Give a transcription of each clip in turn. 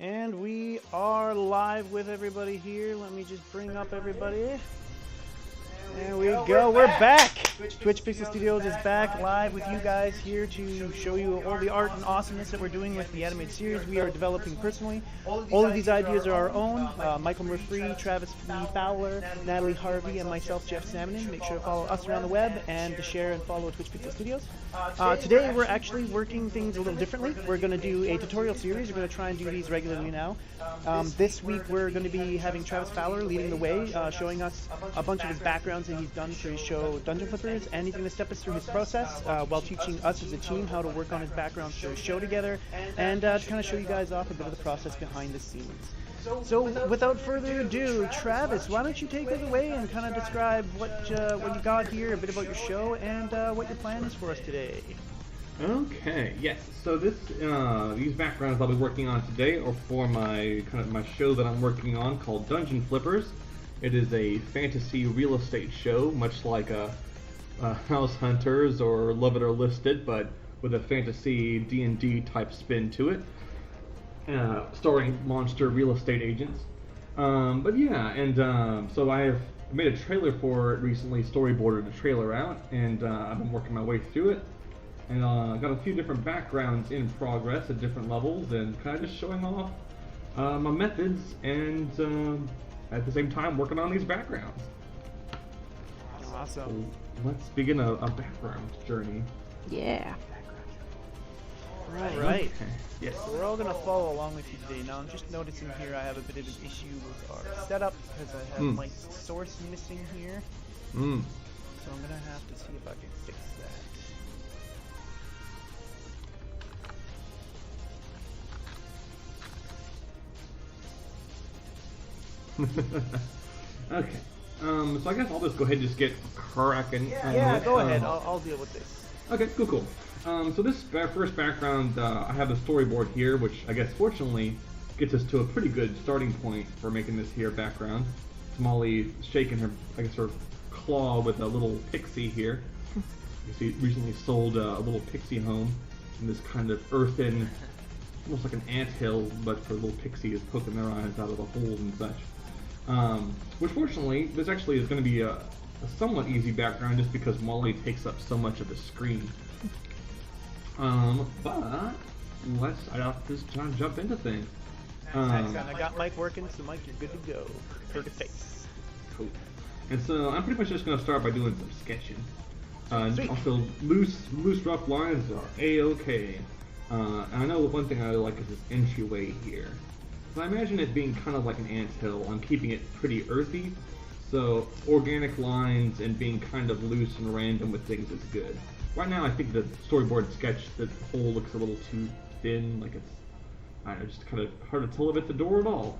And we are live with everybody here. Let me just bring up everybody. There we go. We're back. Twitch Pixel Studios is back live with you guys here to show you all the art and awesomeness that we're doing with the animated series we are developing personally. All of these ideas are our own. Michael Murphy, Travis Fowler, Natalie Harvey, and myself, Jeff Salmonen. Make sure to follow us around the web and to share and follow Twitch Pixel Studios. Today we're actually working things a little differently. We're going to do a tutorial series. We're going to try and do these regularly now. This week we're going to be having Travis Fowler leading the way, showing us a bunch of his backgrounds that he's done for his show Dungeon Flippers, and he's going to step us through his process while teaching us as a team how to work on his background for his show together, and to kind of show you guys off a bit of the process behind the scenes. So without further ado, Travis, why don't you take us away and kind of describe what you got here, a bit about your show, and what your plan is for us today. Okay, yes. So these backgrounds I'll be working on today are for my show that I'm working on called Dungeon Flippers. It is a fantasy real estate show, much like a House Hunters or Love It or Listed, but with a fantasy D&D type spin to it, starring monster real estate agents. But yeah, and so I have made a trailer for it recently, storyboarded a trailer out, and I've been working my way through it. And got a few different backgrounds in progress at different levels, and kind of just showing off my methods, and at the same time working on these backgrounds. Awesome. So let's begin a background journey. Yeah. Right. Okay. Yes. So we're all going to follow along with you today. Now I'm just noticing here I have a bit of an issue with our setup because I have my source missing here. So I'm going to have to see if I can fix that. Okay. So I guess I'll just go ahead and just get cracking. Yeah, go ahead. I'll deal with this. Okay, cool. So this first background, I have the storyboard here, which I guess fortunately gets us to a pretty good starting point for making this here background. Molly shaking her claw with a little pixie here. You see, recently sold a little pixie home in this kind of earthen, almost like an anthill, but for little pixies poking their eyes out of the holes and such. Which fortunately, this actually is going to be a somewhat easy background just because Molly takes up so much of the screen. But let's just try to jump into things. I got Mike working, so Mike, you're good to go. Perfect face. Cool. And so I'm pretty much just going to start by doing some sketching. Also, loose rough lines are A-okay. And I know the one thing I like is this entryway here. So I imagine it being kind of like an anthill. I'm keeping it pretty earthy, so organic lines and being kind of loose and random with things is good. Right now I think the storyboard sketch, the hole looks a little too thin, like it's, I don't know, just kind of hard to tell if it's a door at all.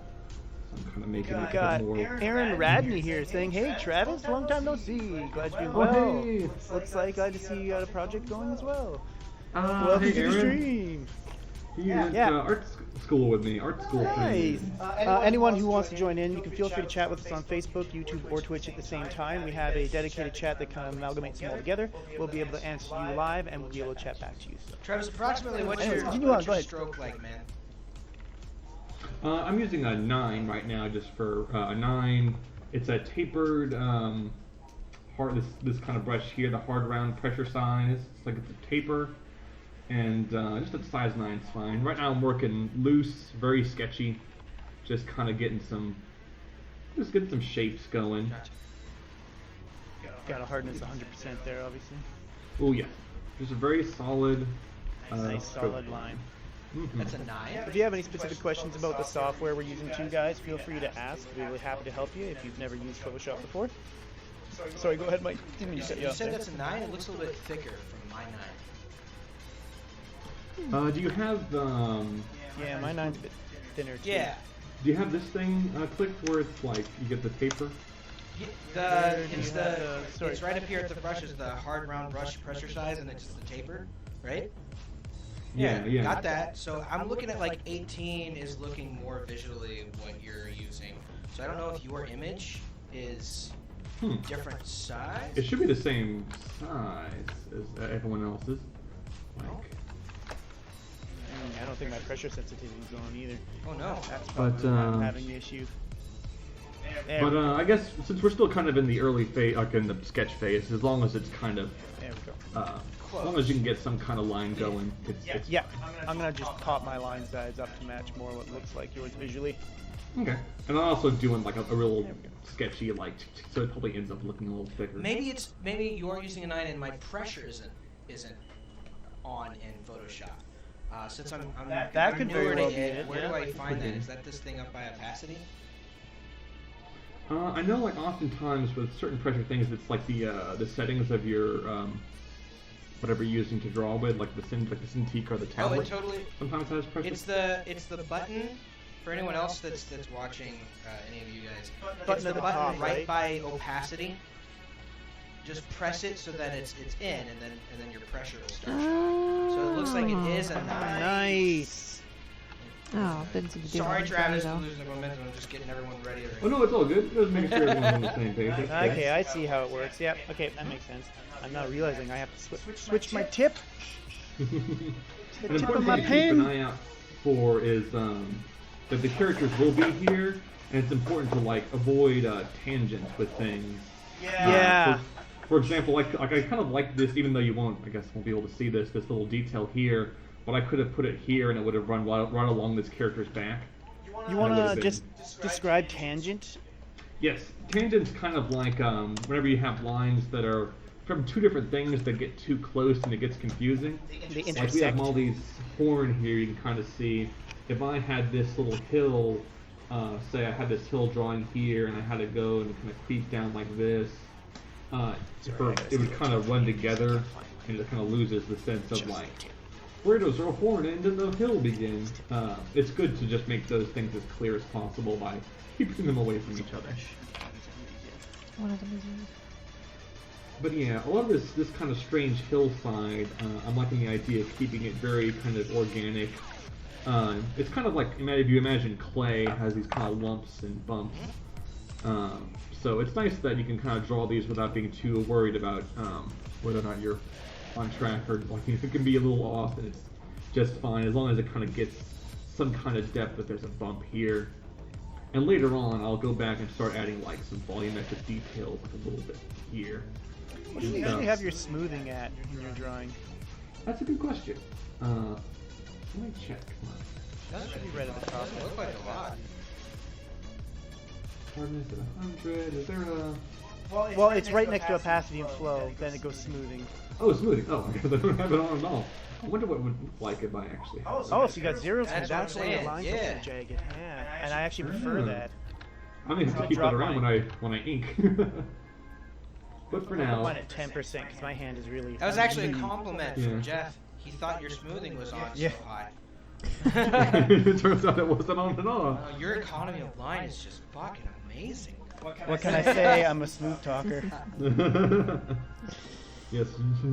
So I'm kind of making it a bit more... Aaron Radney here saying, hey Travis, long time no see, glad you're doing well. Hey. Looks like glad to see you got a project going as well. Welcome to Aaron. the stream. He went to art school with me, art school for me. Anyone who wants to join in, you can feel free to chat with us on Facebook, YouTube, or Twitch at the same time. We have a dedicated chat that kind of amalgamates them all together. We'll be able to answer you live, and we'll be able to chat back to you. So. Travis, approximately what's your stroke like, man? I'm using a 9 right now, just for a 9. It's a tapered, this kind of brush here, the hard round pressure size. It's like it's a taper. And just at size 9 is fine. Right now I'm working loose, very sketchy, just kind of getting some shapes going. Gotcha. Got a hardness 100% there, obviously. Oh yeah, just a very solid, nice solid line. That's a 9. If you have any specific questions about the software we're using too, guys, feel free to ask. We're really happy to help you if you've never used Photoshop before. Sorry, go ahead, Mike. You said that's a 9. It looks a little bit thicker from my 9. Do you have Yeah, my 9's a bit thinner too. Yeah. Do you have this thing clicked where it's like you get the taper? It's right up here at the brush is the hard round brush pressure size, and it's just the taper, right? Yeah. Got that. So I'm looking at like 18 is looking more visually what you're using. So I don't know if your image is different size. It should be the same size as everyone else's. Like. I don't think my pressure sensitivity is on either. Oh no. That's probably why I'm having the issue. There But we go. I guess since we're still kind of in the early phase, like in the sketch phase, as long as it's kind of, There we go. as long as you can get some kind of line going, it's Yeah, I'm gonna just pop my line size up to match more what looks like yours visually. okay. And I'm also doing like a real There we go. sketchy, like, so it probably ends up looking a little thicker. Maybe you are using a 9 and my pressure isn't on in Photoshop. Since I'm That could newer very to well be it, it, where yeah. do I find that? Is that this thing up by opacity? I know, like, oftentimes with certain pressure things, it's like the settings of your whatever you're using to draw with, like the Cintiq or the Oh, tablet. it totally. Sometimes has pressure. It's the button. For anyone else that's watching, any of you guys, Button it's the at the button top, right right? by opacity. Just press it so that it's in, and then your pressure will start. So it looks like it is a 9. Nice. Oh, Vince would do Sorry, that Travis, though. for losing the momentum. I'm just getting everyone ready. Oh no, it's all good. Just making sure everyone's on the same page. That's good. Okay, I see how it works. Yep. Okay, that makes sense. I'm now realizing I have to switch my tip. An Tip of important my thing to keep an pen. eye out for is that the characters will be here, and it's important to like avoid tangents with things. Yeah. For example, like I kind of like this, even though you won't be able to see this little detail here. But I could have put it here, and it would have run right along this character's back. You want That would've to been- just describe tangent? Yes, tangent's kind of like whenever you have lines that are from two different things that get too close and it gets confusing. They Like we intersect. have all these horn here, you can kind of see. If I had this little hill, say I had this hill drawing here, and I had to go and kind of creep down like this, it would kind of run together, and it kind of loses the sense of like, where does our horn end and the hill begin? It's good to just make those things as clear as possible by keeping them away from each other. One of them is in. But yeah, a lot of this kind of strange hillside, I'm liking the idea of keeping it very kind of organic. It's kind of like, if you imagine clay has these kind of lumps and bumps. So it's nice that you can kind of draw these without being too worried about whether or not you're on track, or like if it can be a little off, and it's just fine as long as it kind of gets some kind of depth if there's a bump here. And later on, I'll go back and start adding like some volumetric details like a little bit here. What do you usually have your smoothing at in your drawing? That's a good question. Let me check. That should be right at the top. Doesn't look like a lot. Hardness at 100. Is there a? Well, it's right next to opacity and flow. Then it goes smoothing. Oh, smoothing. Oh, because I don't have it on at all. I wonder what it would look like if I actually. Oh, so you got zeros. That's That's what I'm why your saying, lines yeah. are so jagged. Yeah, and I actually prefer that. I may have to I'll keep that drop around mine. when I ink. But for now. Mine at 10% because my hand is really. That was actually a compliment Yeah. from Jeff. He thought your smoothing was on Yeah. so high. It turns out it wasn't on at all. Your economy of line is just fucking amazing. What can I say? I'm a smooth talker. Yes,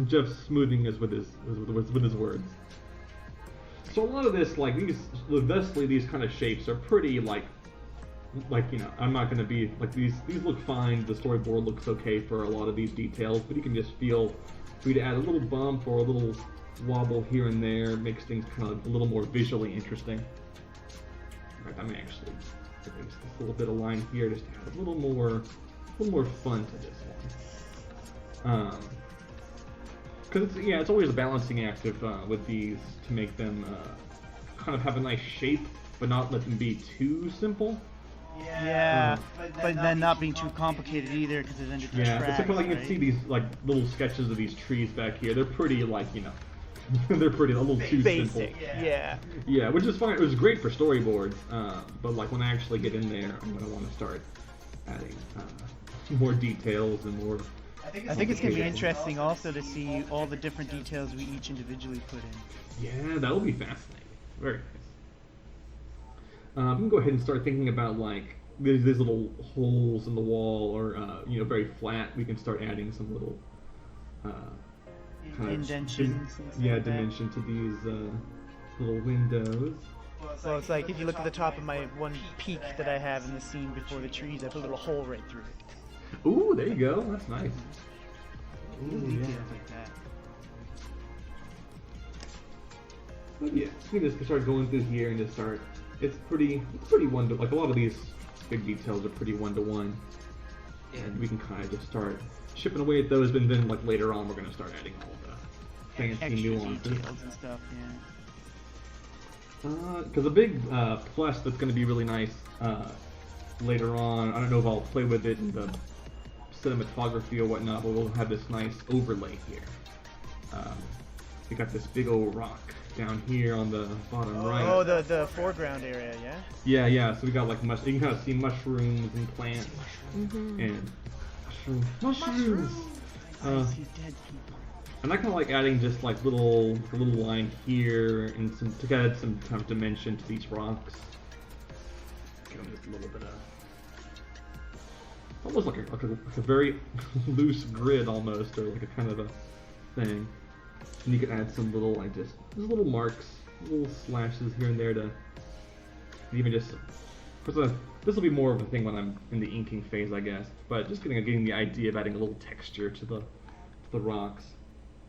Jeff's smoothing is with his words. So a lot of this, like these kind of shapes are pretty like I'm not gonna be like these look fine. The storyboard looks okay for a lot of these details, but you can just feel free to add a little bump or a little wobble here and there. It makes things kind of a little more visually interesting. In fact, I may actually erase this little bit of line here just to add a little more fun to this one. Because it's always a balancing act with these to make them kind of have a nice shape, but not let them be too simple. Yeah, but then not being too complicated either because then it Yeah, distracts. except for like you can see these like little sketches of these trees back here. They're pretty they're pretty a little too Basic. simple. Yeah. Yeah, which is fine. It was great for storyboards, but like when I actually get in there, I'm gonna want to start adding more details and more. I think it's going to be interesting also to see all the different details we each individually put in. Yeah, that'll be fascinating. Very nice. We can go ahead and start thinking about like these little holes in the wall, or very flat. We can start adding some little kind of Indentions and stuff yeah, like that. dimension to these little windows. So it's like if you look at the top of my one peak that I have in the scene before the trees, I put a little hole right through it. Ooh, there you go. That's nice. Little Ooh, details yeah. like that. But yeah, we just start going through here and just start. It's pretty one to like a lot of these big details are pretty one-to-one, and we can kind of just start chipping away at those. And then like later on, we're gonna start adding all the fancy Extra nuances. details and stuff. Yeah. Because a big plus that's going to be really nice later on, I don't know if I'll play with it in the cinematography or whatnot, but we'll have this nice overlay here. We got this big old rock down here on the bottom right. Oh, the foreground area, yeah? Yeah, yeah, so we got like, you can kind of see mushrooms and plants. Mm-hmm. And mushrooms! I see dead people. And I kind of like adding just like a little line here and some to add some kind of dimension to these rocks. Give them just a little bit of almost like a very loose grid almost, or like a kind of a thing. And you can add some little like just little marks, little slashes here and there to even just. This will be more of a thing when I'm in the inking phase, I guess. But just getting the idea of adding a little texture to the rocks.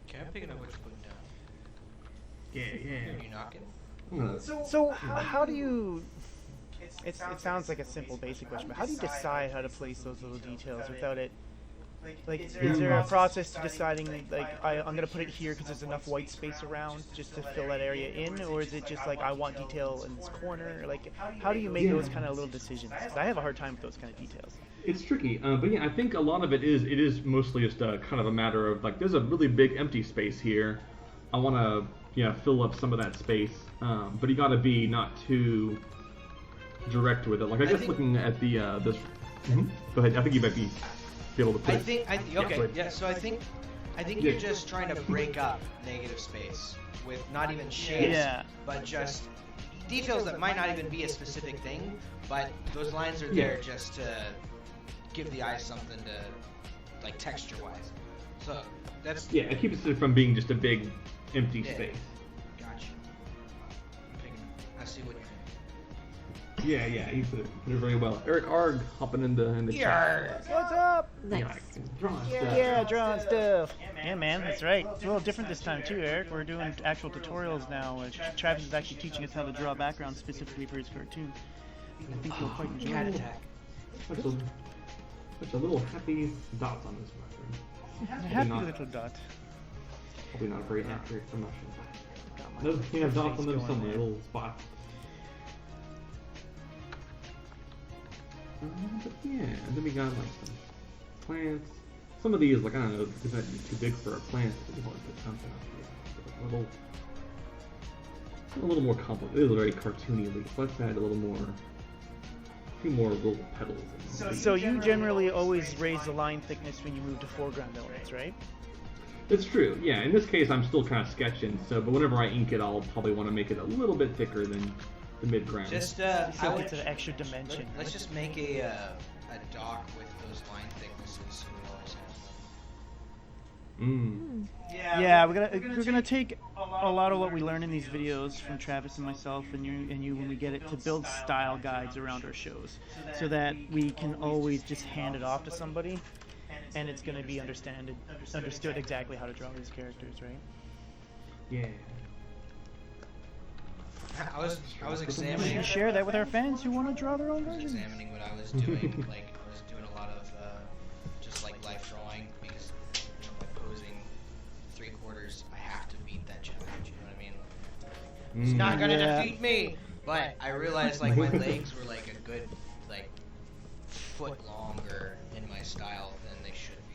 Okay, I'm picking up what you're putting down. Yeah. Are you knocking? So how do you... It sounds like a simple basic question, but how do you decide how to place those little details without it... Like, is there a process to deciding, like, I'm going to put it here because there's enough white space around just to fill that area in? Or is it just like, I want detail in this corner? Like, how do you make those kind of little decisions? Because I have a hard time with those kind of details. It's tricky, but yeah, I think a lot of it is mostly just kind of a matter of, like, there's a really big empty space here. I want to, fill up some of that space, but you got to be not too direct with it. Like, I guess looking at the, this... Go ahead, I think you might be able to put it. So I think you're just trying to break up negative space with not even shapes, but just details that might not even be a specific thing, but those lines are there just to give the eye something to, like, texture-wise. So that's it keeps it from being just a big empty space. Gotcha. I see what you're doing. Yeah, you put it very well. Eric Arg hopping in the chat. What's up? Nice. Drawing stuff. Drawing stuff. Yeah, man, that's right. It's a little different this time too, Eric. We're doing actual tutorials now. Travis is actually teaching us how to draw backgrounds specifically for his cartoon. I think you'll quite enjoy Cat it. attack. Such a little happy dots on this mushroom. A happy little dot. Probably not very accurate for mushrooms. You have dots on them somewhere, little spots. But yeah, and then we got like some plants. Some of these, like, I don't know, this might be too big for a plant. But we want to put something up here. A little more complicated. It is a very cartoony leaf. Let's add a few more little petals. So you generally always raise the line thickness when you move to foreground elements, right? It's true, yeah. In this case, I'm still kind of sketching, but whenever I ink it, I'll probably want to make it a little bit thicker than the mid-ground. Just So it's an extra dimension. let's just make a dock with those line thicknesses so we always have them. Yeah, we're gonna take a lot of what we learn in these videos from Travis and myself and you when we get it to build style guides around our shows, so that we can always just hand it off to somebody, and it's gonna be understood exactly how to draw these characters, right? Yeah. I was We examining. should share that with our fans who want to draw their own I was versions. examining what I was doing. Like, I was doing a lot of just like life drawing because by posing 3/4, I have to beat that challenge. You know what I mean? It's not gonna defeat me. But I realized like my legs were like a good like foot longer in my style than they should be.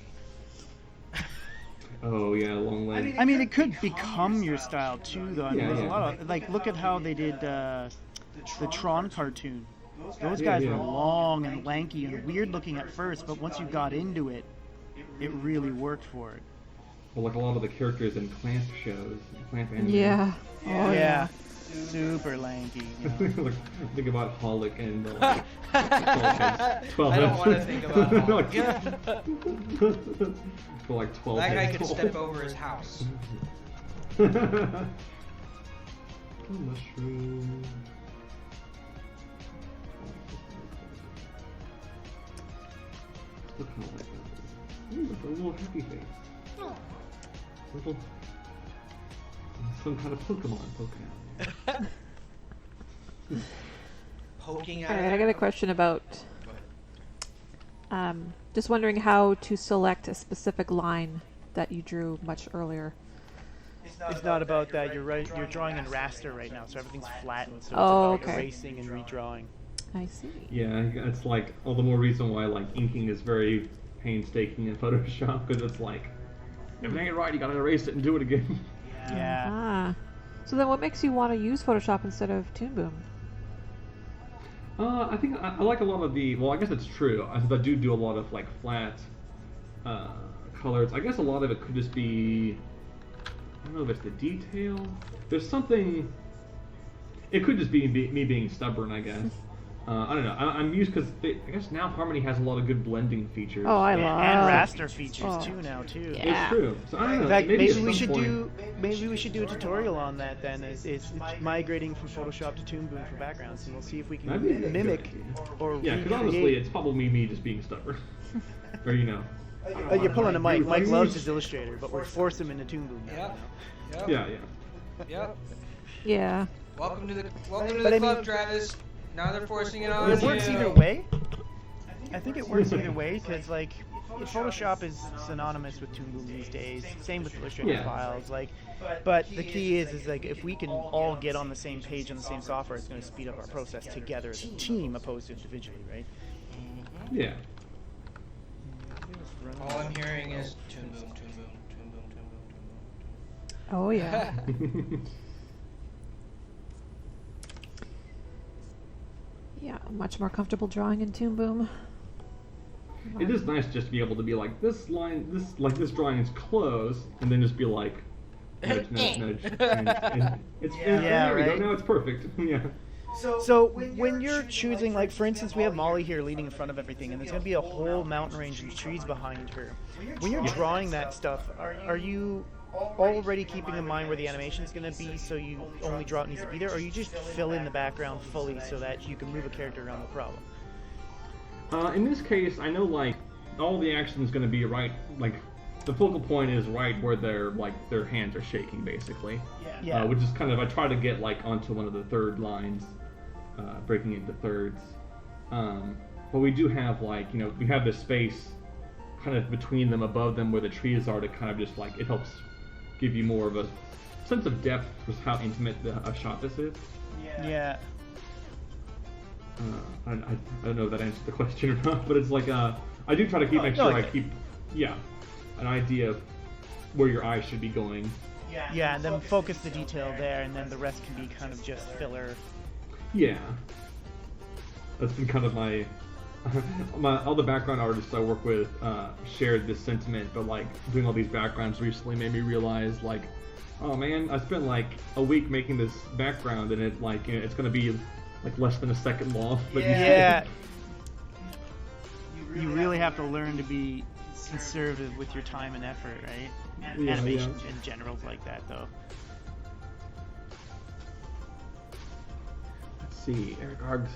Oh yeah, long legs. I mean, it could become your style too, though. I mean, there's a lot of, like, look at how they did the Tron cartoon. Those guys were long and lanky and weird looking at first, but once you got into it, it really worked for it. Well, like a lot of the characters in Clamp shows, Clamp anime. Yeah. Oh yeah. Super lanky. You know. Like, think about Holic and 12 I don't heads. want to think about Holic. For like 12 That guy heads could tall. step over his house. Mushroom. Look how like that. Ooh, look, a little happy face. Little some kind of Pokemon poking out. Poking All at right, I got a question about. Go ahead. Just wondering how to select a specific line that you drew much earlier. It's not about that. You're right. You're drawing in raster right now, so everything's flattened. So Oh, it's about okay. erasing and redrawing. I see. Yeah, it's like all the more reason why like inking is very painstaking in Photoshop, because it's like if it ain't right, you gotta erase it and do it again. Yeah. Ah. So then, what makes you want to use Photoshop instead of Toon Boom? I think I like a lot of the. Well, I guess it's true. I do a lot of like flat colors. I guess a lot of it could just be. I don't know if it's the detail. There's something. It could just be me being stubborn, I guess. I don't know. I'm used because I guess now Harmony has a lot of good blending features. Oh, I And love. raster features Oh. too now too. Yeah. It's true. So I don't know. In fact, maybe maybe at we some should point- do a tutorial on that then. It's migrating from Photoshop to Toon Boom for backgrounds, and we'll see if we can That'd be a good mimic idea. or Yeah, because recreate. honestly, it's probably me just being stubborn, or you know. You're pulling a Mike. Mike loves his Illustrator, but we're forcing him into Toon Boom now. Yep. Yep. Yeah, yeah. Yep. Yeah. Welcome to the But I club, mean- Travis. Now they're forcing it on It you. works either way. I think it works either way because like Photoshop is synonymous with Toon Boom these days. Same with Illustrator Yeah. files. Like, but the key is like if we can all get on the same page on the same software, it's going to speed up our process together as a team opposed to individually, right? Yeah. All I'm hearing is Toon Boom, Toon Boom, Toon Boom, Toon Boom, Toon Boom. Oh yeah. Yeah, much more comfortable drawing in Toon Boom. It is nice just to be able to be like this drawing is close, and then just be like nudge, nudge, nudge. And it's there we go. right. Now it's perfect. Yeah. So when you're choosing, like for instance, we have Molly here leading in front of everything, and there's going to be a whole mountain range of trees behind her. When you're drawing that stuff, are you already keeping in mind where the animation is going to be, so you only draw it needs to be there, or you just fill in the background fully so that you can move a character around the problem? In this case, I know like all the action is going to be right, like the focal point is right where their hands are shaking, basically. Yeah. Which is kind of I try to get like onto one of the third lines, breaking into thirds. But we do have like we have this space kind of between them, above them, where the trees are to kind of just like it helps give you more of a sense of depth with how intimate a shot this is. Yeah. I don't know if that answers the question or not, but it's like I do try to make sure I keep an idea of where your eyes should be going. Yeah, and then focus the detail there, and then the rest can be kind of just filler. Yeah, that's been kind of my all the background artists I work with shared this sentiment, but like doing all these backgrounds recently made me realize like, oh man, I spent like a week making this background, and it like it's gonna be like less than a second long. But Yeah. You really have to learn to be conservative with your time and effort, right? Yeah, Animations in general like that, though. Let's see, Eric Args.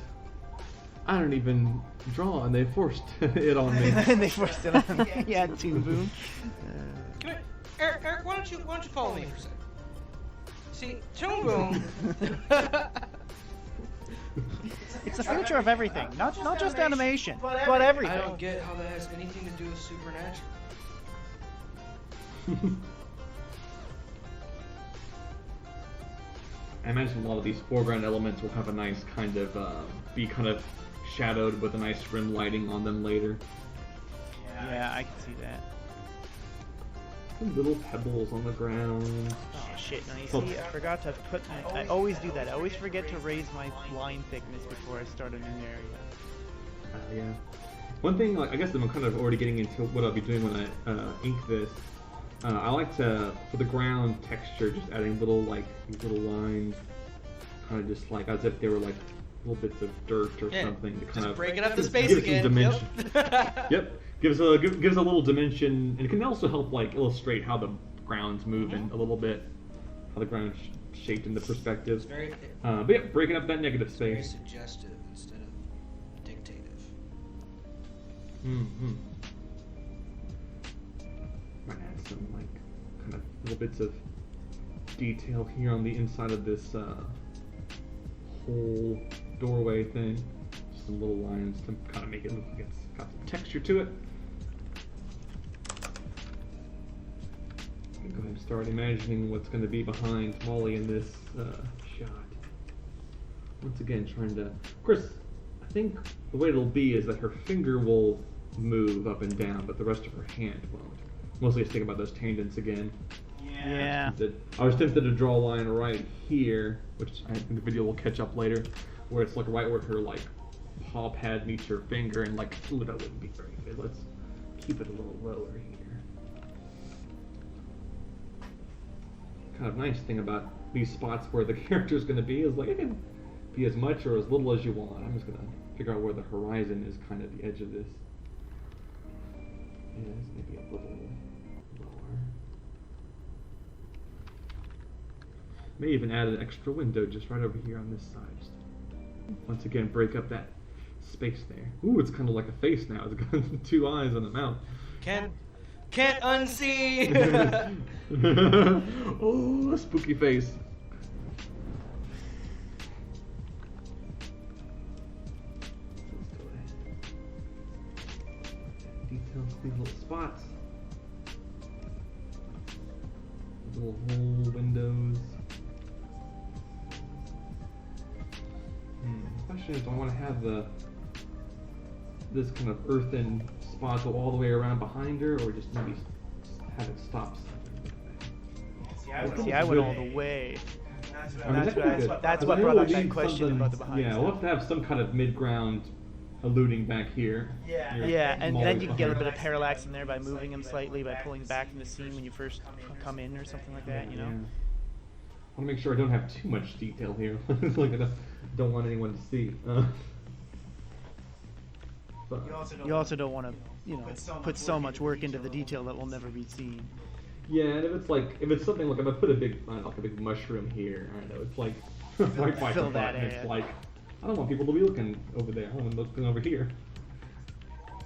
I don't even draw, and they forced it on me. And they forced it on. Yeah, Toon Boom. Come here. Eric, why don't you follow me for a second? See, Toon Boom. It's the future of everything, not just animation, but I everything. don't get how that has anything to do with Supernatural. I imagine a lot of these foreground elements will have a nice kind of be kind of shadowed with a nice rim lighting on them later. Yeah, I can see that. Some little pebbles on the ground. Oh shit! Now you see, I forgot to put my. I always do that. I always forget to raise my line thickness before I start a new area. Yeah. One thing, like I guess I'm kind of already getting into what I'll be doing when I ink this. I like to, for the ground texture, just adding little lines, kind of just like as if they were like little bits of dirt or something to kind Just of breaking up the just space give again. some dimension. Yep. Yep. Gives a little dimension, and it can also help like illustrate how the ground's moving a little bit, how the ground's shaped in the perspective. It's very, But yeah, breaking up that negative very space. suggestive instead of dictative. Mm-hmm. Might add some like kind of little bits of detail here on the inside of this whole doorway thing. Just some little lines to kind of make it look like it's got some texture to it. Go ahead and start imagining what's going to be behind Molly in this shot. Once again, trying to... Of course, I think the way it'll be is that her finger will move up and down, but the rest of her hand won't. Mostly just thinking about those tangents again. Yeah. I was tempted to draw a line right here, which I think the video will catch up later, where it's like right where her like paw pad meets her finger, and like, ooh, that wouldn't be very good. Let's keep it a little lower here. Kind of nice thing about these spots where the character is going to be is like it can be as much or as little as you want. I'm just going to figure out where the horizon is, kind of the edge of this. Yeah, it's maybe a little lower. May even add an extra window just right over here on this side. Just once again, break up that space there. Ooh, it's kind of like a face now. It's got 2 eyes and a mouth. Can't unsee. Oh, a spooky face. Details, these little spots. Little hole windows. The question is, do I want to have this kind of earthen spot go all the way around behind her, or just maybe have it stop something? See, I went all the way. That's I what mean, brought we'll up that need question something- about the behind Yeah, stuff. we'll have to have some kind of mid-ground alluding back here. Yeah, and Molly then you can get a bit behind. of parallax in there by moving him slightly, by pulling back in the scene when you first come in or something like that, you know? Yeah. I want to make sure I don't have too much detail here. Like I don't want anyone to see. But You also don't want to, you know, put so much work into the detail that will never be seen. yeah, and if it's something like if I put a big mushroom here, I don't know, it's like right by Fill her that butt, and it's area. like I don't want people to be looking over there. I want them looking over here.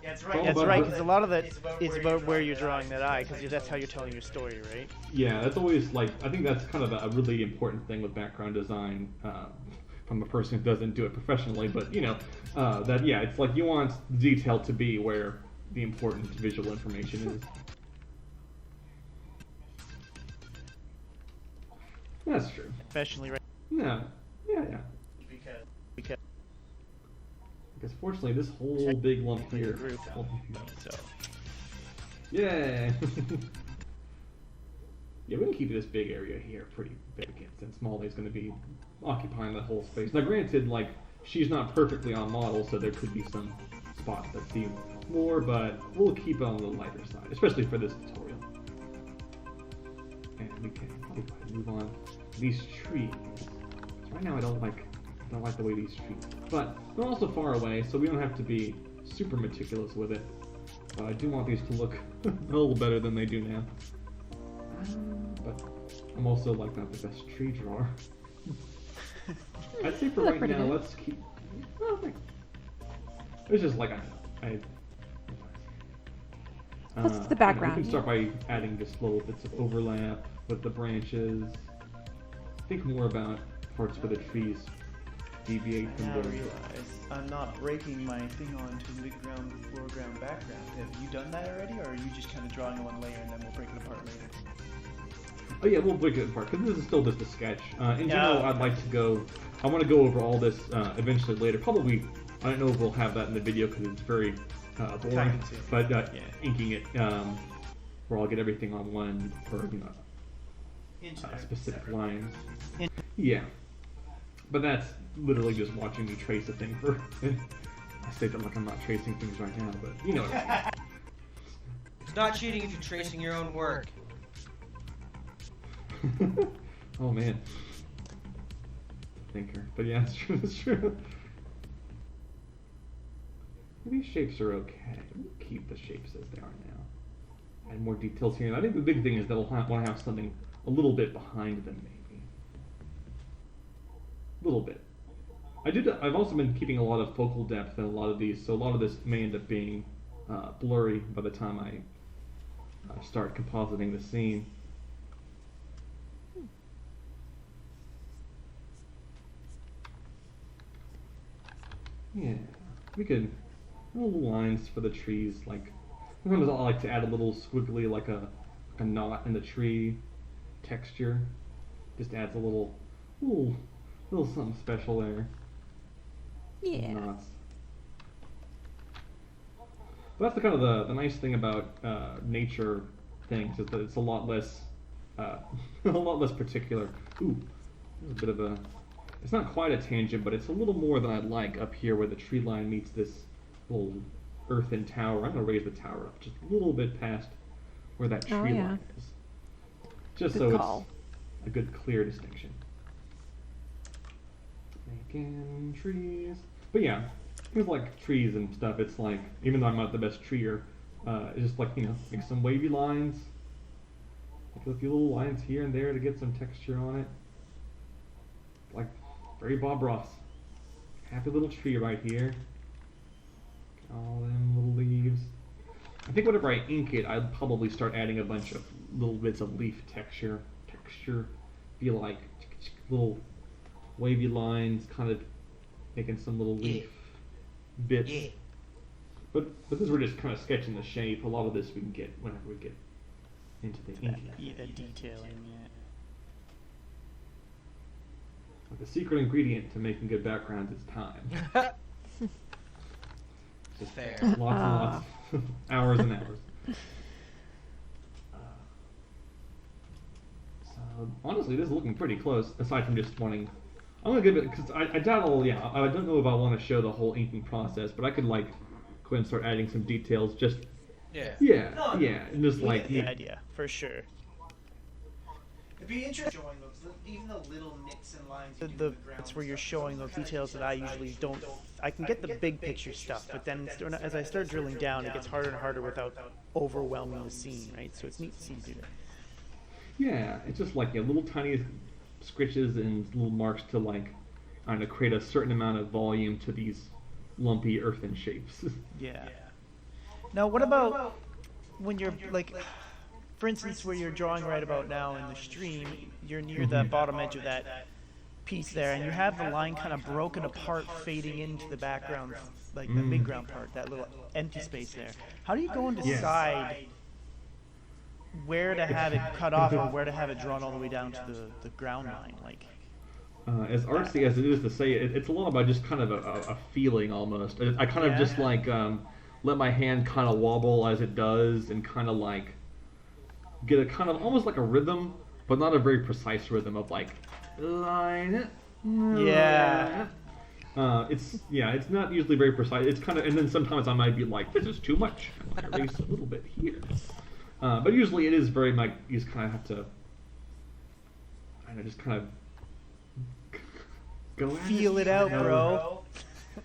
That's all right, about- because a lot of that is about where you're drawing that eye, because that's how you're telling your story, right? Yeah, that's always like I think that's kind of a really important thing with background design from a person who doesn't do it professionally. But you know that it's like you want the detail to be where the important visual information is. That's true. Professionally, right? Yeah. Because Because fortunately, this whole big lump here. group, so. Yeah. Yeah, we can keep this big area here pretty big, since Molly's going to be occupying that whole space. Now, granted, like she's not perfectly on model, so there could be some spots that seem more, but we'll keep it on the lighter side, especially for this tutorial. And we can move on. These trees. So right now, I don't like the way these trees look. But they're also far away, so we don't have to be super meticulous with it. But I do want these to look a little better than they do now. But I'm also like not the best tree drawer. I'd say for right now, let's keep. Well, thanks. It's just like What's the background? We can start by adding just little bits of overlap with the branches. Think more about parts where the trees deviate from Now I the. realize I'm not breaking my thing onto midground, foreground, background. Have you done that already, or are you just kind of drawing one layer and then we'll break it apart later? Oh yeah, we'll break it apart because this is still just a sketch. In general, I'd like to go. I want to go over all this eventually later. Probably, I don't know if we'll have that in the video because it's very boring. But inking it, where I'll get everything on one or specific lines. Yeah, but that's literally just watching me trace a thing for. I say that like I'm not tracing things right now, but you know what I mean. It's not cheating if you're tracing your own work. Oh man, thinker. But yeah, it's true. It's true. These shapes are okay. We'll keep the shapes as they are now. Add more details here. And I think the big thing is that we'll want to have something a little bit behind them, maybe. A little bit. I've also been keeping a lot of focal depth in a lot of these, so a lot of this may end up being blurry by the time I start compositing the scene. Yeah, we could little lines for the trees. Like sometimes I like to add a little squiggly, like a knot in the tree texture. Just adds a little something special there. Yeah. Knots. But that's the kind of the nice thing about nature things is that it's a lot less a lot less particular. Ooh, there's a bit of a. It's not quite a tangent, but it's a little more than I'd like up here where the tree line meets this little earthen tower. I'm gonna raise the tower up just a little bit past where that tree line is, just Good so call. it's a good clear distinction. Making trees, but yeah. Things like trees and stuff, it's like, even though I'm not the best treer, it's just like, make some wavy lines. Like a few little lines here and there to get some texture on it. Like, very Bob Ross. Happy little tree right here. All them little leaves. I think whenever I ink it, I'd probably start adding a bunch of little bits of leaf texture. Be like little wavy lines, kind of making some little leaf bits. Yeah. But because we're just kind of sketching the shape, a lot of this we can get whenever we get into the inking. The detailing, yeah. Like the secret ingredient to making good backgrounds is time. Just Fair. lots and lots, hours and hours. So honestly, this is looking pretty close. Aside from just wanting, I'm gonna give it because I doubt I don't know if I want to show the whole inking process, but I could like go ahead and start adding some details. Just Yeah. and just We like get the idea, for sure. It'd be interesting showing those, even the little nicks and lines you do in the ground. That's where you're showing those details that I usually don't. I can get the big picture stuff, but then as I start drilling down, it gets harder and harder without overwhelming the scene, right? So it's neat to see you do that. Yeah, it's just like little tiny scritches and little marks to like, I don't know, create a certain amount of volume to these lumpy earthen shapes. Yeah. Now, what about when you're like, for instance, where you're drawing right about now in the stream, you're near the bottom edge of that piece there, and you have the line kind of broken apart, fading into the background, like the midground part, that little empty space there. How do you go and decide where to have it cut off or where to have it drawn all the way down to the ground line? Like, as artsy as it is to say, it's a lot about just kind of a feeling almost. I kind of just like let my hand kind of wobble as it does and kind of like get a kind of almost like a rhythm, but not a very precise rhythm of like line. yeah. It's not usually very precise. It's kind of, and then sometimes I might be like, this is too much. I want to erase a little bit here. But usually it is very much, you just kind of have to, I don't know, just kind of go at Feel it out, you know? bro.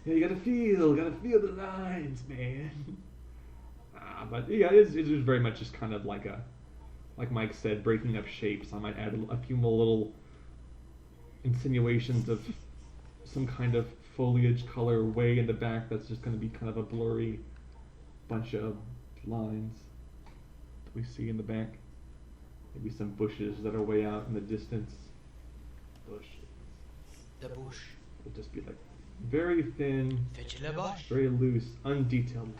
Yeah, you gotta feel the lines, man. But yeah, it's just very much just kind of like like Mike said, breaking up shapes. I might add a few more little insinuations of some kind of foliage color way in the back that's just going to be kind of a blurry bunch of lines that we see in the back. Maybe some bushes that are way out in the distance. Bushes. The bush. It'll just be like very thin, Fetch the bush. very loose, undetailed lines.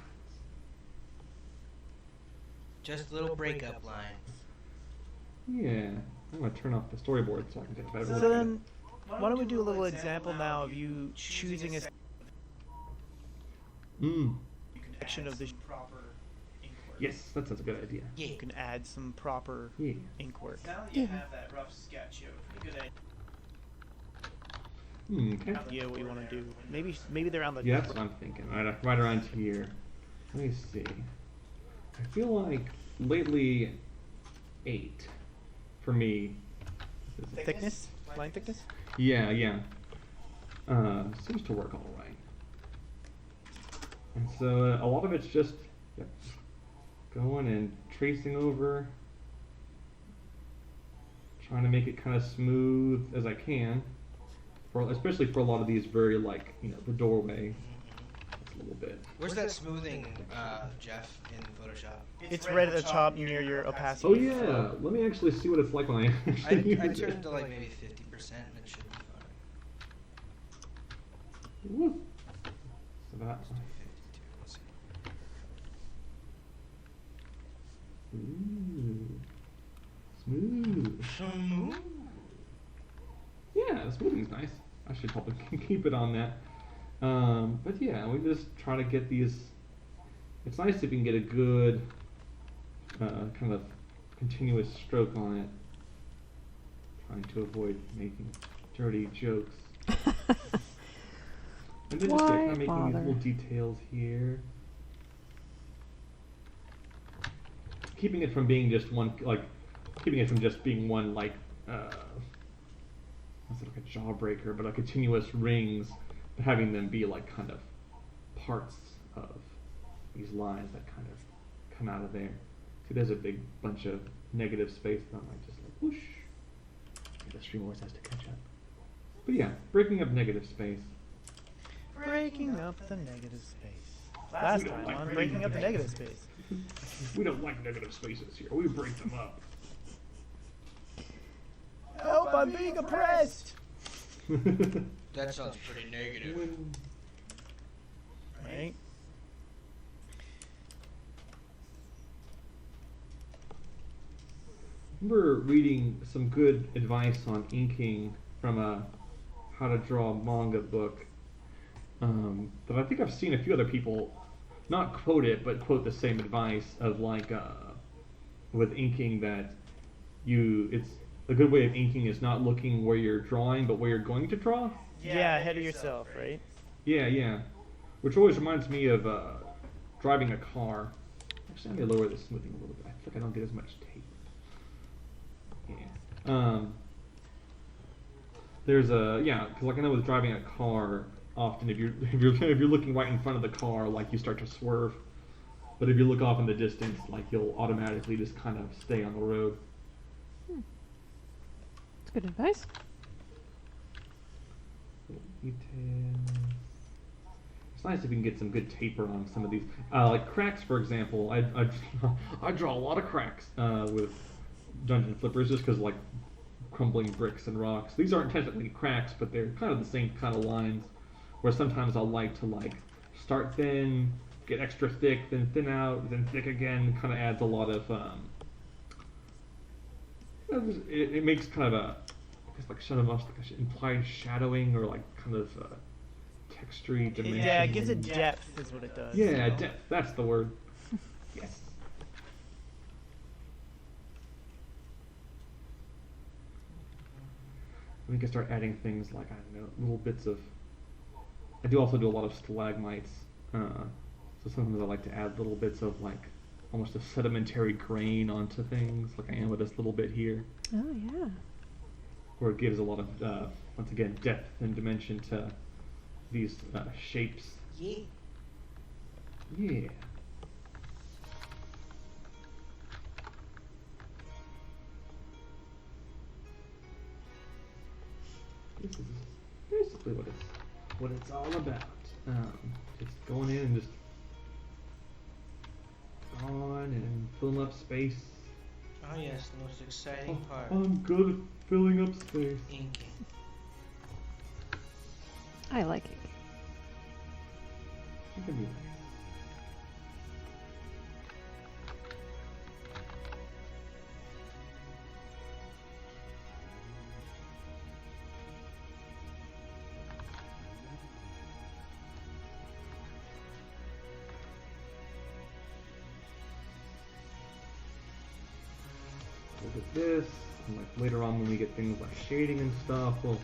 Just little breakup lines. Yeah, I'm going to turn off the storyboard so I can get a better look So at it. then, why don't we do a little example now of you choosing a section of the. Proper ink work. Yes, that sounds a good idea. Yeah. You can add some proper Yeah. ink work. Now that you have that rough sketch, you have a pretty good Okay. Idea what you want to do. Maybe they're on the. Yeah, that's what I'm thinking. Right around here. Let me see. I feel like lately 8 for me. Thickness, line thickness. Yeah. Seems to work all right. And so a lot of it's just going and tracing over, trying to make it kind of smooth as I can. Especially for a lot of these very the doorway. It's a little bit. Where's that smoothing, Jeff, in Photoshop? It's right at the top near your opacity. Oh yeah, let me actually see what it's like when I actually use I it. turned it to like maybe 50% and it should be fine. Woo. So that. Ooh. Smooth. Yeah, the smoothing's nice. I should probably keep it on that. But yeah, we just try to get these. It's nice if you can get a good kind of continuous stroke on it. Trying to avoid making dirty jokes. And then just kind of making these little details here. Keeping it from being just one, keeping it from just being one, what's it, like a jawbreaker, but continuous rings, but having them be kind of parts of these lines that kind of come out of there. See, there's a big bunch of negative space that I might just whoosh. The stream always has to catch up. But yeah, breaking up negative space. Breaking up the negative space. Last time on breaking up the negative space. We don't like negative spaces here. We break them up. Help, I'm being oppressed! That sounds pretty negative. Right? I remember reading some good advice on inking from a how to draw manga book. But I think I've seen a few other people not quote it, but quote the same advice of with inking that it's a good way of inking is not looking where you're drawing, but where you're going to draw. Yeah, ahead of yourself, right? Yeah. Which always reminds me of driving a car. Actually, I may lower the smoothing a little bit. I feel like I don't get as much tape. Yeah. There's because I know with driving a car, often if you're looking right in front of the car, you start to swerve. But if you look off in the distance, you'll automatically just kind of stay on the road. That's good advice. It's nice if you can get some good taper on some of these. Cracks, for example. I draw a lot of cracks with dungeon flippers just because crumbling bricks and rocks. These aren't technically cracks, but they're kind of the same kind of lines. Where sometimes I'll like to start thin, get extra thick, then thin out, then thick again. Kind of adds a lot of it makes kind of a implied shadowing or kind of textury dimension. Yeah, it gives it depth is what it does. Yeah, depth. That's the word. Yes. We can start adding things I don't know, little bits of. I do also do a lot of stalagmites, so sometimes I like to add little bits of almost a sedimentary grain onto things, like I am with this little bit here. Oh yeah. Where it gives a lot of, once again, depth and dimension to these shapes. Yeah. Yeah. This is basically what it's all about. Just going in and just on and filling up space. Oh yes, the most exciting part. I'm good at filling up space. Inking. I like it. It can be nice. Look at this, and later on when we get things like shading and stuff, well,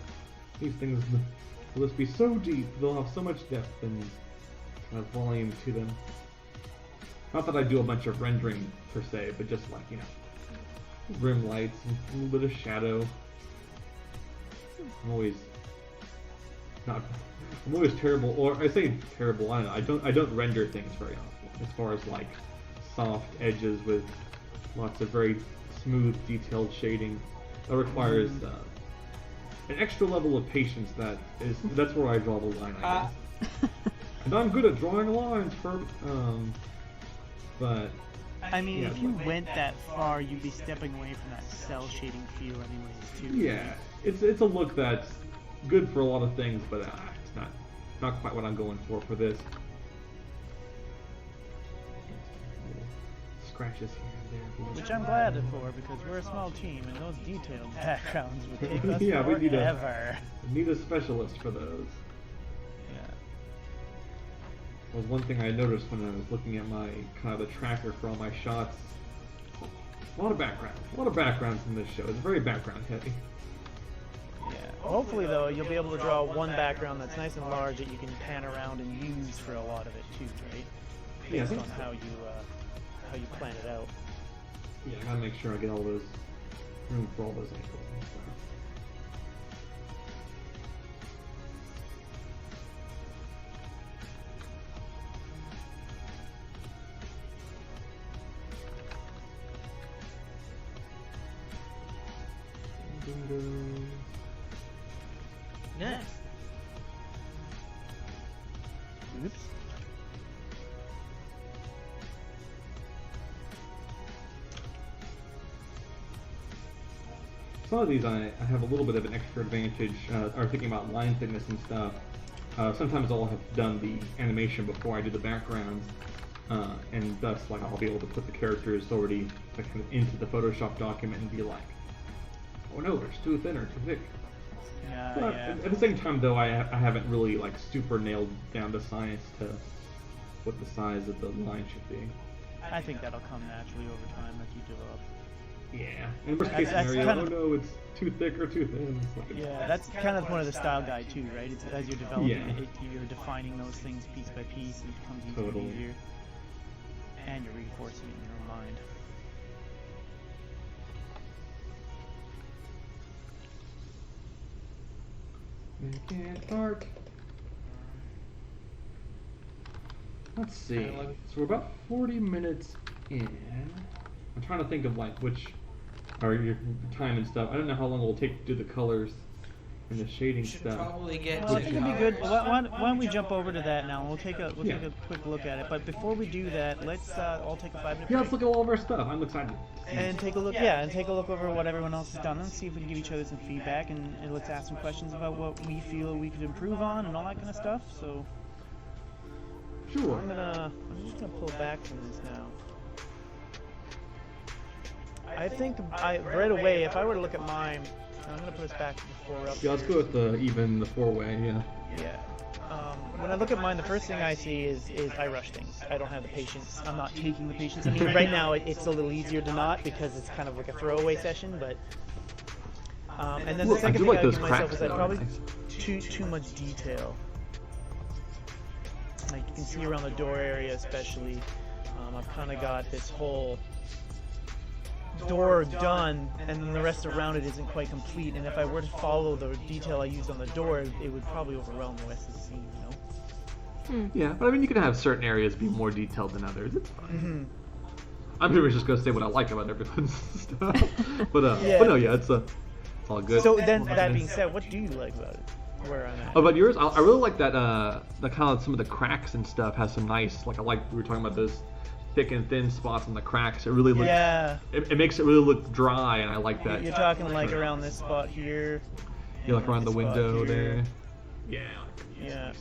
these things will just be so deep, they'll have so much depth and kind of volume to them. Not that I do a bunch of rendering per se, but just rim lights and a little bit of shadow. I'm always terrible, or I say terrible, I don't know, I don't render things very often, as far as soft edges with lots of very smooth, detailed shading. That requires an extra level of patience. That's where I draw the line, I guess. And I'm good at drawing lines, but I mean, if you went that far, you'd be stepping away from that cell shading feel, anyways, too. yeah, it's a look that's good for a lot of things, but it's not not quite what I'm going for this. Scratches here and there. Which I'm glad for, because we're a small team, and those detailed backgrounds would take us Yeah, we forever. need a specialist for those. Yeah. That was one thing I noticed when I was looking at my kind of the tracker for all my shots. A lot of backgrounds in this show. It's very background heavy. Yeah. Hopefully, though, you'll be able to draw one background that's nice and large that you can pan around and use for a lot of it too, right? Yeah, I Based think on so. how you plan it out. Yeah, I gotta make sure I get all those room for all those angles and stuff. Bingo. Nice. Oops. Some of these I have a little bit of an extra advantage, or thinking about line thickness and stuff. Sometimes I'll have done the animation before I do the backgrounds, and thus like I'll be able to put the characters already like, kind of into the Photoshop document and be like, oh no, it's too thin or too thick. Yeah, But yeah. at the same time though, I haven't really like super nailed down to science to what the size of the line should be. I think that'll come naturally over time as you develop. Yeah. And worst case That's scenario, kind oh of- no, it's too thick or too thin. It's like, Yeah, that's kind of one of the style guide too, right? It's, as you're developing Yeah. it, you're defining those things piece by piece, and it becomes easier Totally. and easier. And you're reinforcing it in your own mind. Make it dark. Let's see. So we're about 40 minutes in. I'm trying to think of like which, or your time and stuff. I don't know how long it will take to do the colors and the shading Should stuff. probably get Well, I to think it'd be good. colors. Why don't we jump over to that now? We'll take a Yeah. quick look at it. But before we do that, let's all take a 5-minute Yeah, break let's look at all of our stuff. I'm excited. and take a look. Yeah, and take a look over what everyone else has done and see if we can give each other some feedback and let's ask some questions about what we feel we could improve on and all that kind of stuff. So Sure. I'm just gonna pull back from this now. I think right away, if I were to look at mine, I'm gonna put us back to the 4 up. Yeah, let's go with the four-way. Yeah. Yeah. When I look at mine, the first thing I see is I rush things. I don't have the patience. I'm not taking the patience. I mean, right now it's a little easier to not because it's kind of like a throwaway session. But and then the Look, I second do thing like I those give myself cracks, is I though, probably nice. too much detail. Like you can see around the door area, especially. I've kind of got this whole door done, and then the rest around it isn't quite complete. And if I were to follow the detail I used on the door, it would probably overwhelm the rest of the scene, you know? Yeah, but I mean, you can have certain areas be more detailed than others. It's fine. Mm-hmm. I'm pretty much just gonna say what I like about everyone's stuff. But Yeah. but no, yeah, it's all good. So then, that being said, what do you like about it? Where I'm at? Oh, about yours, I really like that. The kind of some of the cracks and stuff has some nice. Like I like we were talking about those thick and thin spots on the cracks. It really looks. Yeah. It makes it really look dry, and I like that. You're talking like around this spot here. Yeah, like and around the this spot window here. there. Yeah. Yeah.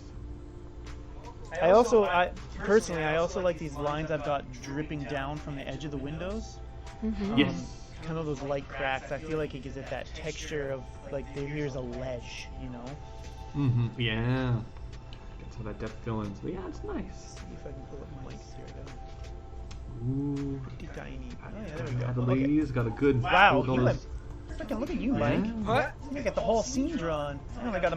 I personally also like these lines I've got dripping down from the edge of the windows. Yes. Kind of those light cracks. I feel like it gives it that texture of like here's a ledge, you know. Mm-hmm. Yeah. Get some of that depth going. So yeah, it's nice. See if I can pull up the mics here. Ooh. Pretty tiny. Oh yeah, there we go. Okay. Adeliz got a good. Wow, all you those- have. Freaking look at you, Mike. Yeah. What? You got the whole scene drawn. I only got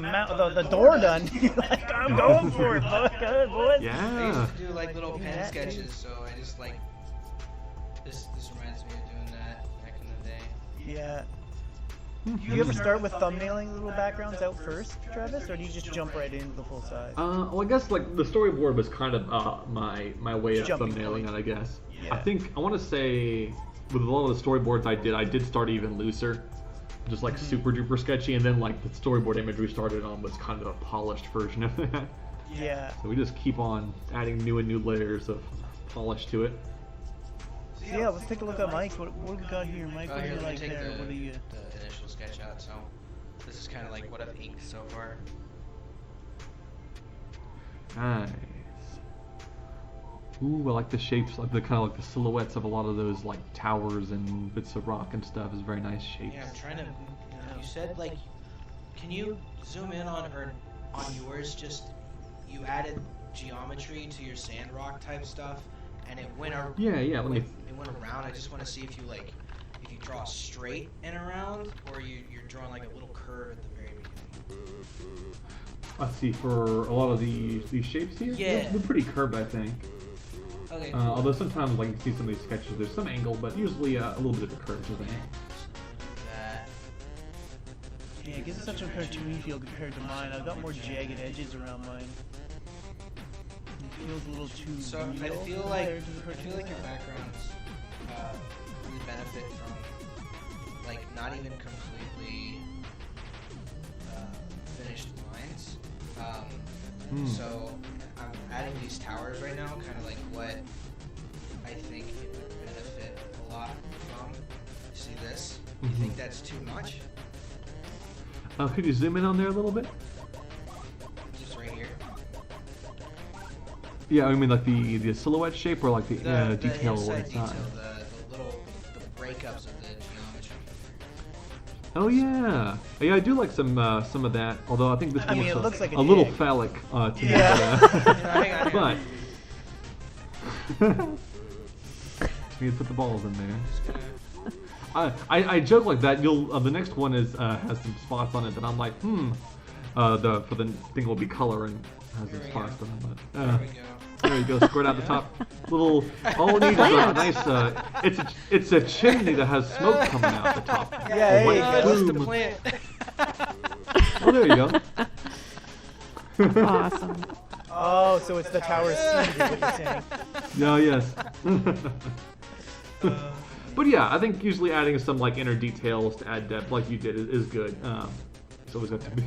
the door done. You're like, I'm going for it, boy. Good, boys. I Yeah. used to do like little pen that, sketches, so I just like this reminds me of doing that back in the day. Yeah. Do you ever start with thumbnailing little backgrounds out first, Travis, or do you just jump right into the full size? Well, I guess like the storyboard was kind of my way of Jumping thumbnailing point. it, I guess. Yeah. I think I want to say with a lot of the storyboards I did start even looser, just like super duper sketchy, and then like the storyboard image we started on was kind of a polished version of that. Yeah. So we just keep on adding new and new layers of polish to it. So yeah, let's take a look at Mike's. What we got here, Mike? Oh, What do here, you let me like take there? What do you? the initial sketch out. So this is kind of like what I've inked so far. Nice. Ooh, I like the shapes, like the kind of like the silhouettes of a lot of those like towers and bits of rock and stuff. Is very nice shapes. Yeah, I'm trying to. You said like, can you zoom in on yours? Just you added geometry to your sand rock type stuff, and it went around. Yeah, let me. It went around. I just want to see if you draw straight and around, or you're drawing like a little curve at the very beginning. Let's see, for a lot of these shapes here, Yeah. they're pretty curved, I think. Okay. Although sometimes, like you see some of these sketches, there's some angle, but usually a little bit of a curve to them. That. Yeah, it gives it such a cartoony feel compared to mine. I've got more jagged edges around mine. It feels a little too So I real feel like compared to the cartoon. your backgrounds really benefit from like not even completely finished lines. So I'm adding these towers right now, kind of like what I think it would benefit a lot from. See this? You think that's too much? Could you zoom in on there a little bit? Just right here. Yeah, I mean like the silhouette shape or like the detail inside inside. detail, the breakups of the geometry. Oh yeah, yeah, I do like some of that. Although I think this I mean, one it looks looks like a little dick. phallic to Yeah. me. Hang on. But just need to put the balls in there. Just gonna- I joke like that. You'll the next one is has some spots on it that I'm like, for the thing will be color and has some Here we spots go. on it. But There we go. there you go, squirt out the top. Little, all it needs is a nice. It's a chimney that has smoke coming out the top. Yeah, A there white you go. That's the plume. plant. Oh, there you go. Awesome. Oh, so it's the tower seed is what you're saying. Yeah, yes. But yeah, I think usually adding some like inner details to add depth, like you did, is good. It's always got to be.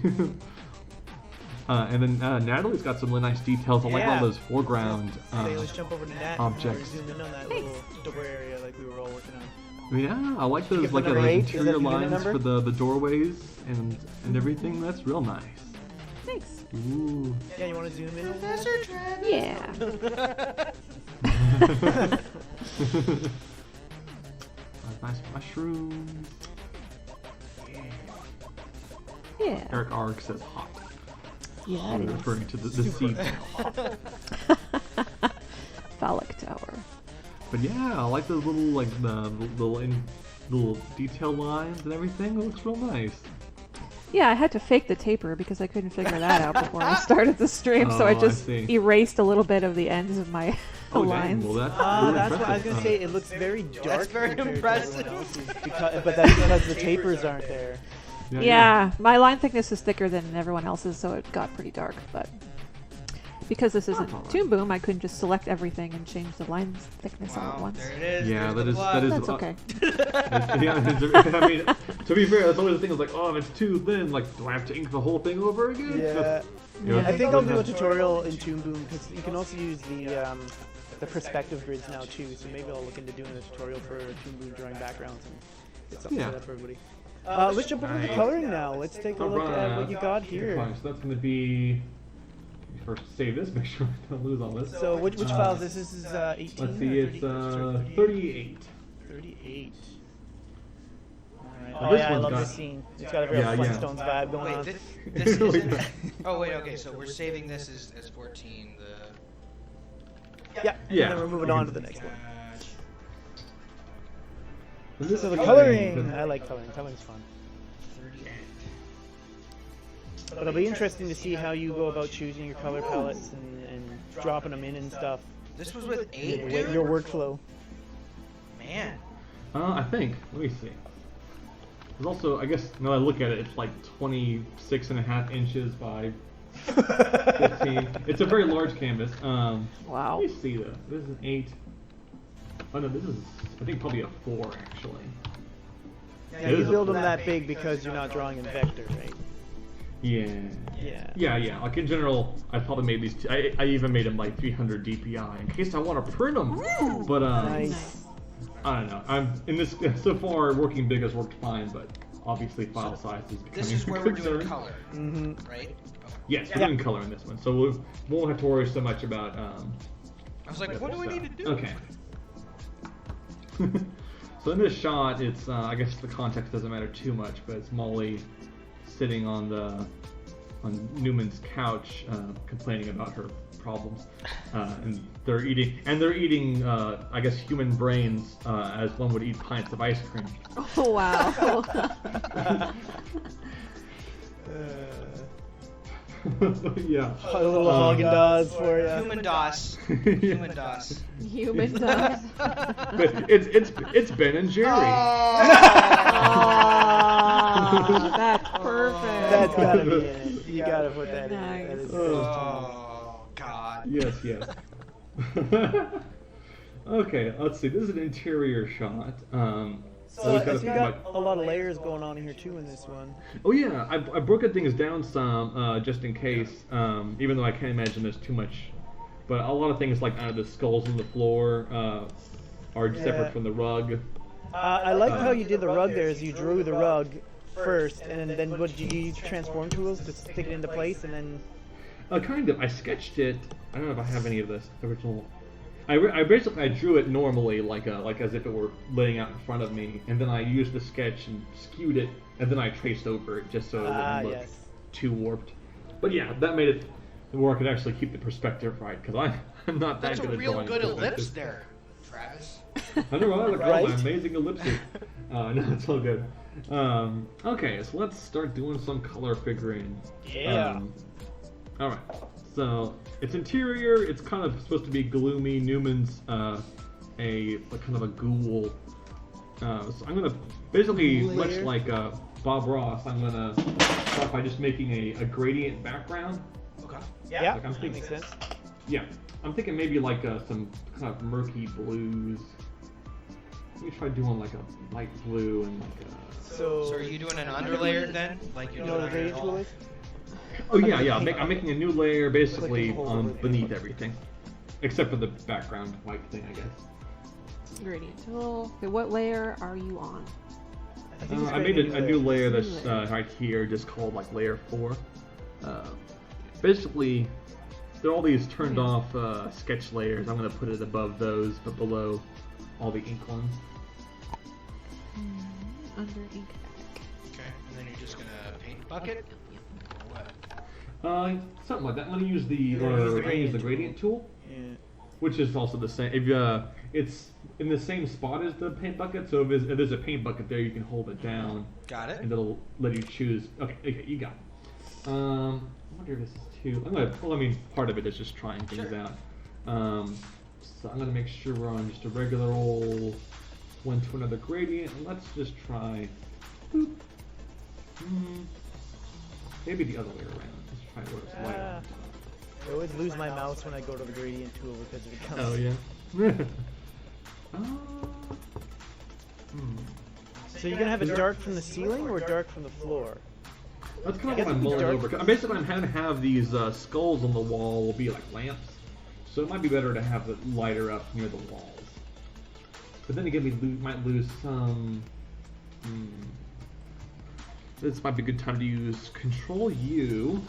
And then Natalie's got some really nice details. I like all Yeah. those foreground Okay, let's jump over to Nat. objects. Zoom in on that little door area like we were all working on. Yeah, I like those Skip the like number the 8? Is that interior the unit lines number? for the doorways and everything. That's real nice. Thanks. Ooh. Yeah, you want to zoom in? on that? Professor Travis. Yeah. Nice mushrooms. Yeah. Eric Arg says hot. Yeah, it is. Referring to the seed. Phallic tower. But yeah, I like those little like the little detail lines and everything. It looks real nice. Yeah, I had to fake the taper because I couldn't figure that out before I started the stream, so Oh, I I just see. erased a little bit of the ends of my Oh, dang. lines. Well, that's Ah, really that's what I was impressive. gonna say. It looks very dark. That's very compared to impressive. everyone else's but that's because the tapers aren't there. Yeah, my line thickness is thicker than everyone else's, so it got pretty dark. But because this isn't alright. Toon Boom, I couldn't just select everything and change the line thickness all at Wow, once. there it is. Yeah, There's the that is. That's okay. I mean, to be fair, that's always the thing. It's like, oh, if it's too thin, like, do I have to ink the whole thing over again? Yeah. You know, Yeah. I think I'll do a have- tutorial in Toon Boom because you can also use the perspective grids now too. So maybe I'll look into doing a tutorial for Toon Boom drawing backgrounds and get something Yeah. set up for everybody. Let's jump over to the Nice. coloring now. Let's take a look at what you got here. Fine, so that's going to be. First, save this. Make sure I don't lose all this. So which file is this? This is 18. Let's see, or it's 30? 38. 38. Alright. Now Oh this yeah, I one's love got- this scene. It's got a very Yeah, yeah. Flintstones vibe going Wait, on. this Really isn't. does. Oh wait, okay. So we're saving this as 14. Yeah. Yeah. And then we're moving on to the next one. Gosh. And this So the is coloring, I like coloring. Coloring's fun. 38. But it'll be interesting to see how you go about choosing your color palettes and dropping them in and stuff. This was with 8. Your, Dude? your workflow. Man. I think. Let me see. There's also, I guess, now that I look at it, it's like 26.5 inches by 15. It's a very large canvas. Wow. Let me see though. This is an 8. Oh no, this is, I think, probably a 4 actually. Yeah, you build them that big because you're not drawing in vector, right? Yeah. Yeah. Yeah. Like in general, I probably made these. I even made them like 300 DPI in case I want to print them. But Nice. I don't know. I'm in this so far. Working big has worked fine, but obviously file size is becoming This is a where we're concern. doing color, Mm-hmm. right? Okay. Yes, we're doing color in this one, so we won't have to worry so much about. I was like, what do I need to do? Okay. So in this shot, it's I guess the context doesn't matter too much, but it's Molly sitting on Newman's couch, complaining about her problems, and they're eating I guess human brains as one would eat pints of ice cream. Oh wow. Yeah. A little Haagen-Dazs for you. Human DOS. Human DOS. Human does. But it's Ben and Jerry. Oh, that's perfect. That's gotta be in it. You gotta put that in. Nice. That is Oh, God. Yes, yes. Okay, let's see. This is an interior shot. So we've got you got a lot of layers going on here too in this one. Oh yeah, I broken things down some just in case. Even though I can't imagine there's too much, but a lot of things like the skulls on the floor are separate from the rug. I like how you did the rug there. Is you drew the rug first, and then what did you use? Transform tools to stick it into place, and then. Kind of. I sketched it. I don't know if I have any of this original. I basically drew it normally, like as if it were laying out in front of me, and then I used the sketch and skewed it, and then I traced over it just so it wouldn't look too warped. But yeah, that made it where I could actually keep the perspective right, because I'm not that That's good a at real drawing good perspective. ellipse there, Travis. I know, I look Right? my amazing ellipses. No, it's all good. Okay, so let's start doing some color figuring. Yeah. All right. So it's interior. It's kind of supposed to be gloomy. Newman's a kind of a ghoul. So I'm gonna basically much like Bob Ross. I'm gonna start by just making a gradient background. Okay. Yeah, Like I'm thinking, makes sense. yeah, I'm thinking maybe like some kind of murky blues. Let me try doing like a light blue and like a. So So are you doing an underlayer then? Like you you're know what doing a gradient tool is? Oh yeah, yeah. I'm making a new layer basically beneath everything, except for the background white thing, I guess. Gradient tool. Okay, what layer are you on? I made a new layer that's right here, just called like layer 4. Basically, there are all these turned off sketch layers. I'm gonna put it above those, but below all the ink ones. Under ink bag. Okay. And then you're just gonna paint bucket? Or what? Something like that. I'm gonna use the gradient tool, Yeah. which is also the same. If it's in the same spot as the paint bucket, so if there's a paint bucket there, you can hold it down, Got it. and it'll let you choose. Okay, you got it. I wonder if this is too. Part of it is just trying things out. So I'm gonna make sure we're on just a regular old one to another gradient, and let's just try. Boop. Maybe the other way around. Let's try where it's light on top. I always lose my mouse when I go to the gradient tool because it becomes. Oh yeah. So you're gonna have it dark from the ceiling or dark from the floor? That's kind I of what guess I'm mulling dark- over. I'm gonna have these skulls on the wall will be like lamps, so it might be better to have it lighter up near the walls. But then again, we might lose some. This might be a good time to use Control U.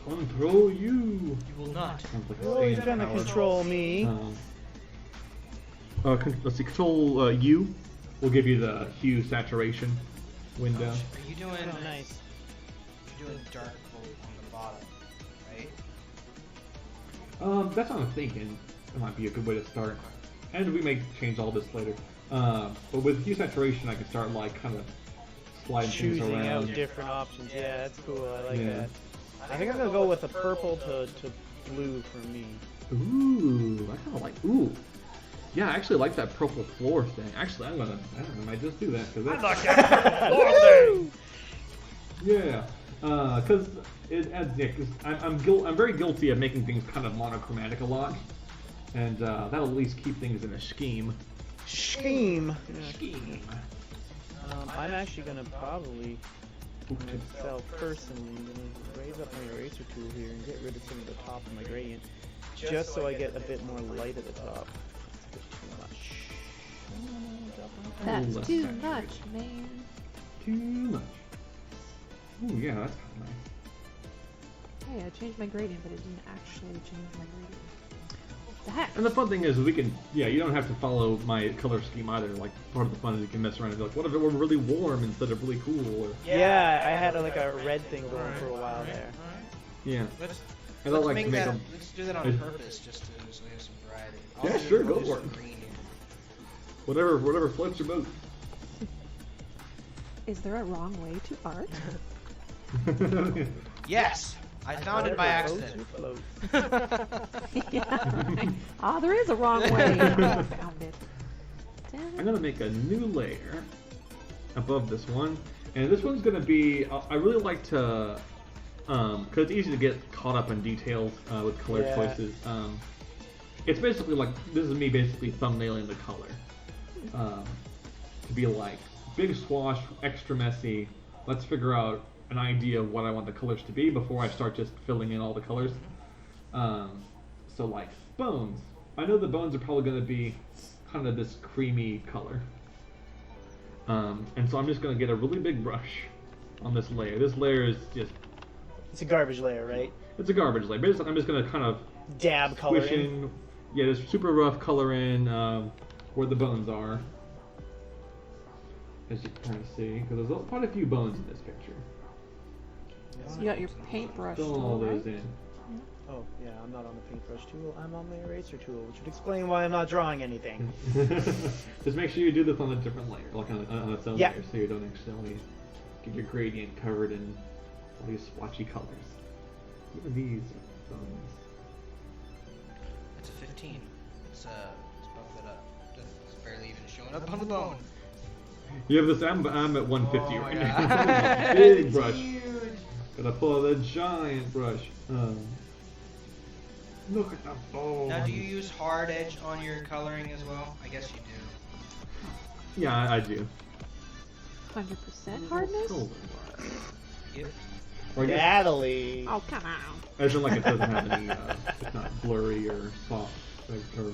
Control U. You will not. Sounds like a Oh, he's stand gonna power. control me. Let's see. Control U will give you the hue saturation window. Are you doing? Oh, nice. You're doing dark on the bottom, right? That's what I'm thinking. That might be a good way to start. And we may change all this later. But with hue saturation, I can start like kind of sliding things Choosing around. out different options. Yeah, that's cool. I like Yeah. that. I think I'm gonna go with a purple to blue for me. Ooh, I kind of like. Ooh, yeah, I actually like that purple floor thing. Actually, I don't know, I might just do that because that's. Yeah, because it adds. Yeah, because I'm very guilty of making things kind of monochromatic a lot, and that'll at least keep things in a scheme. Scheme. Scheme. I'm actually gonna probably myself personally gonna raise up my eraser tool here and get rid of some of the top of my gradient, just so I get a bit more light at the top. It's a bit too much. That's less too saturated. much, man. too much. Ooh, yeah, that's kind of nice. Hey, I changed my gradient, but it didn't actually change my gradient. What the heck? And the fun thing is we can, yeah, you don't have to follow my color scheme either. Like, part of the fun is you can mess around and be like, what if it were really warm instead of really cool? Or, Yeah, I had like a red thing going for a while there. yeah. Let's I don't like make to make that. them. Let's do that on purpose, just to so we have some variety. Yeah, sure, go I'll do for some it. green here. Whatever floats your boat. Is there a wrong way to art? Yes, I found it by accident. Yeah. Ah, there is a wrong way. I found it. Damn I'm it. gonna make a new layer above this one, and this one's gonna be. I really like to, because it's easy to get caught up in details with color Yeah. choices. It's basically like this is me basically thumbnailing the color to be like big swash, extra messy. Let's figure out an idea of what I want the colors to be before I start just filling in all the colors. So like bones. I know the bones are probably going to be kind of this creamy color. And so I'm just going to get a really big brush on this layer. This layer is just... It's a garbage layer, right? It's a garbage layer. Basically, I'm just going to kind of Dab color squish in. Yeah, just super rough color in where the bones are. As you can kind of see, because there's quite a few bones in this picture. So you got your paintbrush Fill tool, all those right? in. Oh, yeah, I'm not on the paintbrush tool. I'm on the eraser tool, which would explain why I'm not drawing anything. Just make sure you do this on a different layer, like on its own Yeah. layer, so you don't accidentally get your gradient covered in all these splotchy colors. Even these bones. It's a 15. Let's bump it up. It's barely even showing up on the bone. You have this. I'm at 150 Oh my right God. now. Big It's brush. huge. Gotta pull the giant brush. Look at that bone. Now, do you use hard edge on your coloring as well? I guess you do. Yeah, I do. 100% hardness? Golden bar. Yep. Or I guess, Natalie! Oh, come on. as in like it doesn't have any. It's not blurry or soft. Or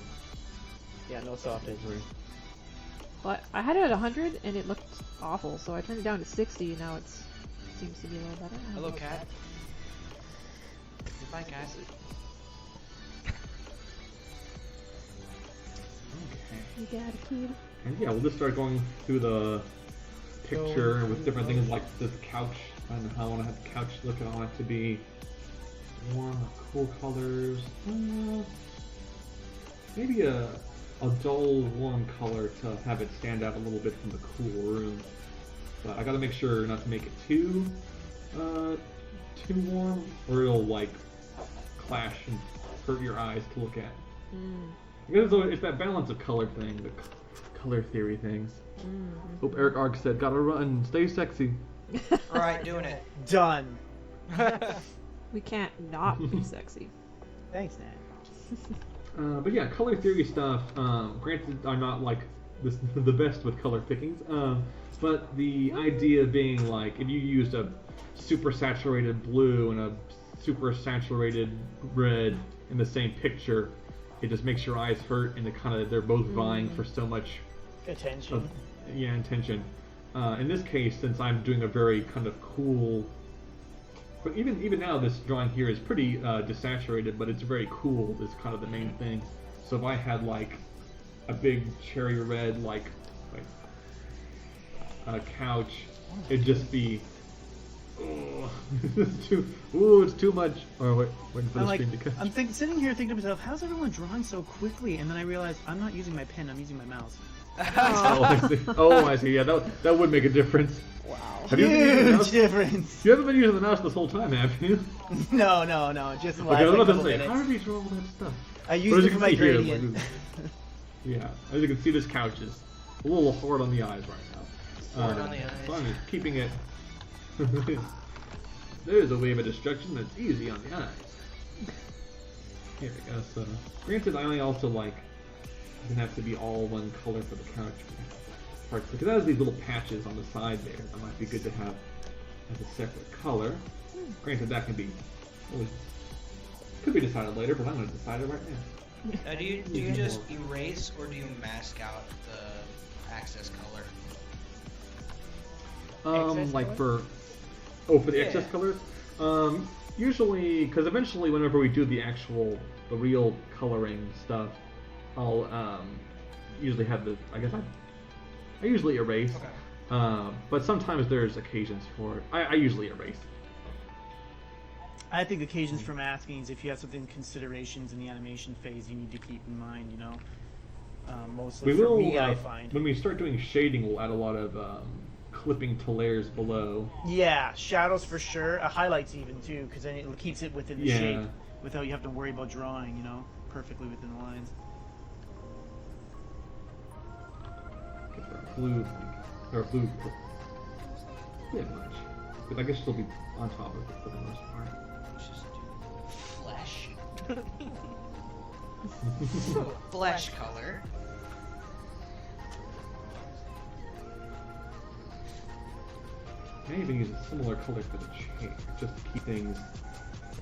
Yeah, no soft edge. blurry. Well, I had it at 100 and it looked awful, so I turned it down to 60 and now it seems to be a little better. I don't Hello, know. cat. Goodbye, cat. Okay. You got a kid. And yeah, we'll just start going through the picture with different things like this couch. I don't know how I want to have the couch look. I want it to be warm or cool colors. Maybe a dull warm color to have it stand out a little bit from the cool room. But I gotta make sure not to make it too warm, or it'll like clash and hurt your eyes to look at. Because it's that balance of color thing, the color theory things. Hope Eric Arg said, "Gotta run, stay sexy." Alright, doing it. Done! We can't not be sexy. Thanks, Nat. But yeah, color theory stuff. Granted, I'm not like the best with color pickings. But the idea being like, if you used a super saturated blue and a super saturated red in the same picture, it just makes your eyes hurt, and they're both vying for so much Attention. intention. In this case, since I'm doing a very kind of cool, but even now this drawing here is pretty desaturated, but it's very cool. Is kind of the main thing. So if I had like a big cherry red like a couch, it'd just be. Oh, it's too much. Or waiting for the screen to catch. I'm sitting here thinking to myself, how's everyone drawing so quickly? And then I realized I'm not using my pen, I'm using my mouse. Oh, I see. Oh, I see. Yeah, that would make a difference. Wow. Have you been using the mouse? Huge difference. You haven't been using the mouse this whole time, have you? No, just in the Okay, I last was about to couple say, minutes. how do you draw all that stuff? I But used as it you for can my see here, gradient. like, yeah, as you can see, this couch is a little hard on the eyes right now. Hard on the eyes. So I'm just keeping it. There's a wave of destruction that's easy on the eyes. Here we go. So, granted, I also like it doesn't have to be all one color for the couch parts, because it has these little patches on the side there that might be good to have as a separate color. Granted, that can be could be decided later, but I'm going to decide it right now. Do you just erase, or do you mask out the access color? Excess like color? for the excess Yeah. colors. Usually, because eventually, whenever we do the real coloring stuff, I'll usually have I usually erase. Okay. But sometimes there's occasions for it. I usually erase. I think occasions for masking is if you have something considerations in the animation phase you need to keep in mind, you know. Mostly We for will, me, I find. when we start doing shading, we'll add a lot of clipping to layers below. Yeah, shadows for sure. Highlights even too, because then it keeps it within the Yeah. shape without you have to worry about drawing, you know, perfectly within the lines. Get our blue, or blue. Yeah, much. But I guess she'll be on top of it for the most part. Let's just do flesh. So, flesh color. I may even use a similar color for the chair, just to keep things.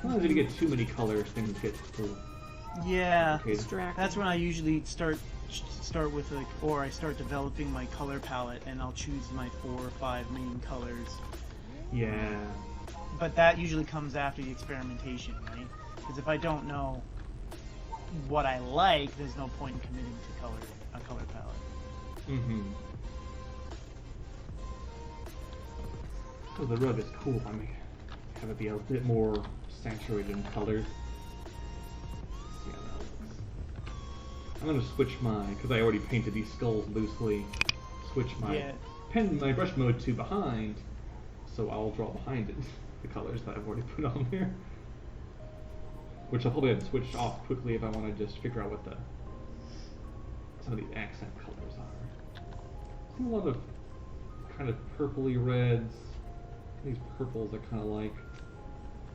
Sometimes if you get too many colors, things get cool. Yeah, Okay. Distracting. that's when I usually start with or I start developing my color palette, and I'll choose my 4 or 5 main colors. Yeah. But that usually comes after the experimentation, right? Because if I don't know what I like, there's no point in committing to a color palette. Mm-hmm. So the rug is cool. I mean, have it be a bit more saturated in colors. Let's see how that looks. I'm gonna switch because I already painted these skulls loosely. Switch my my brush mode to behind, so I'll draw behind it the colors that I've already put on there. Which I'll probably have to switch off quickly if I want to just figure out what some of these accent colors are. A lot of kind of purpley reds. These purples I kind of like.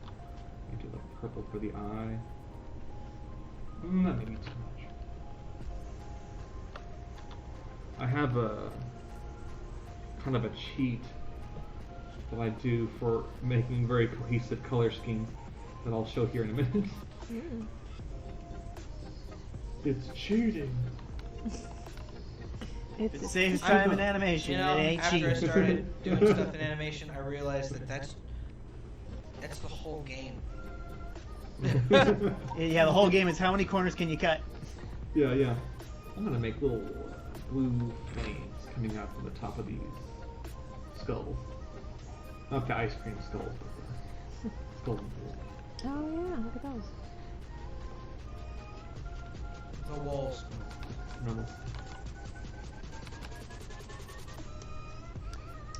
I do like purple for the eye. That may be too much. I have a kind of a cheat that I do for making very cohesive color scheme that I'll show here in a minute. Mm. It's cheating. It It's saves I time know. in animation. You know, It ain't after I cheating. started doing stuff in animation, I realized that's the whole game. Yeah, the whole game is how many corners can you cut? Yeah. I'm gonna make little blue flames coming out from the top of these skulls. Not the ice cream skulls, but the skulls and blue. Oh yeah, look at those. The walls. Remember?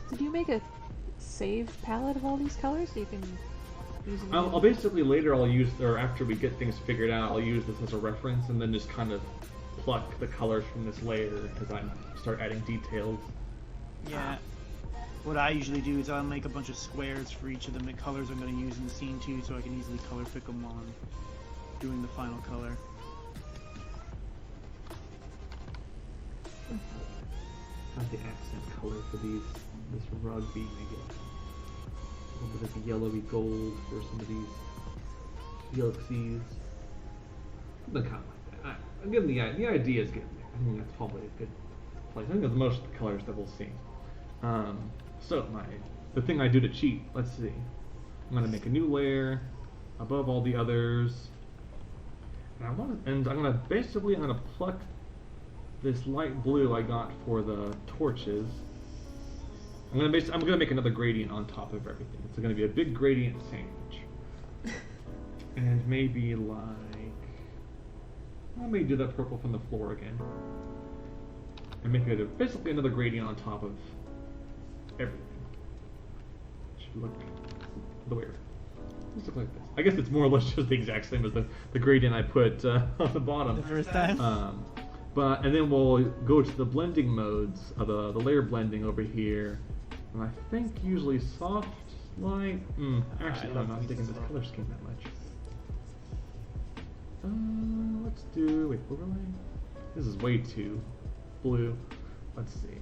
Did you make a save palette of all these colors so you can use them? I'll basically later I'll use, or after we get things figured out, I'll use this as a reference and then just kind of pluck the colors from this layer as I start adding details. Yeah. What I usually do is I'll make a bunch of squares for each of the colors I'm going to use in the scene too, so I can easily color pick them while I'm doing the final color. Not the accent color for this rug being maybe a little bit of a yellowy gold for some of these helixes. Something kind of like that. I'm getting the idea is getting there. I think that's probably a good place. I think that's most of the colors that we'll see. So the thing I do to cheat, let's see. I'm gonna make a new layer above all the others. And I'm gonna pluck this light blue I got for the torches. I'm gonna make another gradient on top of everything. It's gonna be a big gradient sandwich. And maybe I may do that purple from the floor again. And make it basically another gradient on top of everything. Should look weird. Let's look like this. I guess it's more or less just the exact same as the gradient I put on the bottom. The first time? And then we'll go to the blending modes, the layer blending over here. And I think usually soft light. Actually, I'm not digging this color scheme that much. Let's do overlay. This is way too blue. Let's see.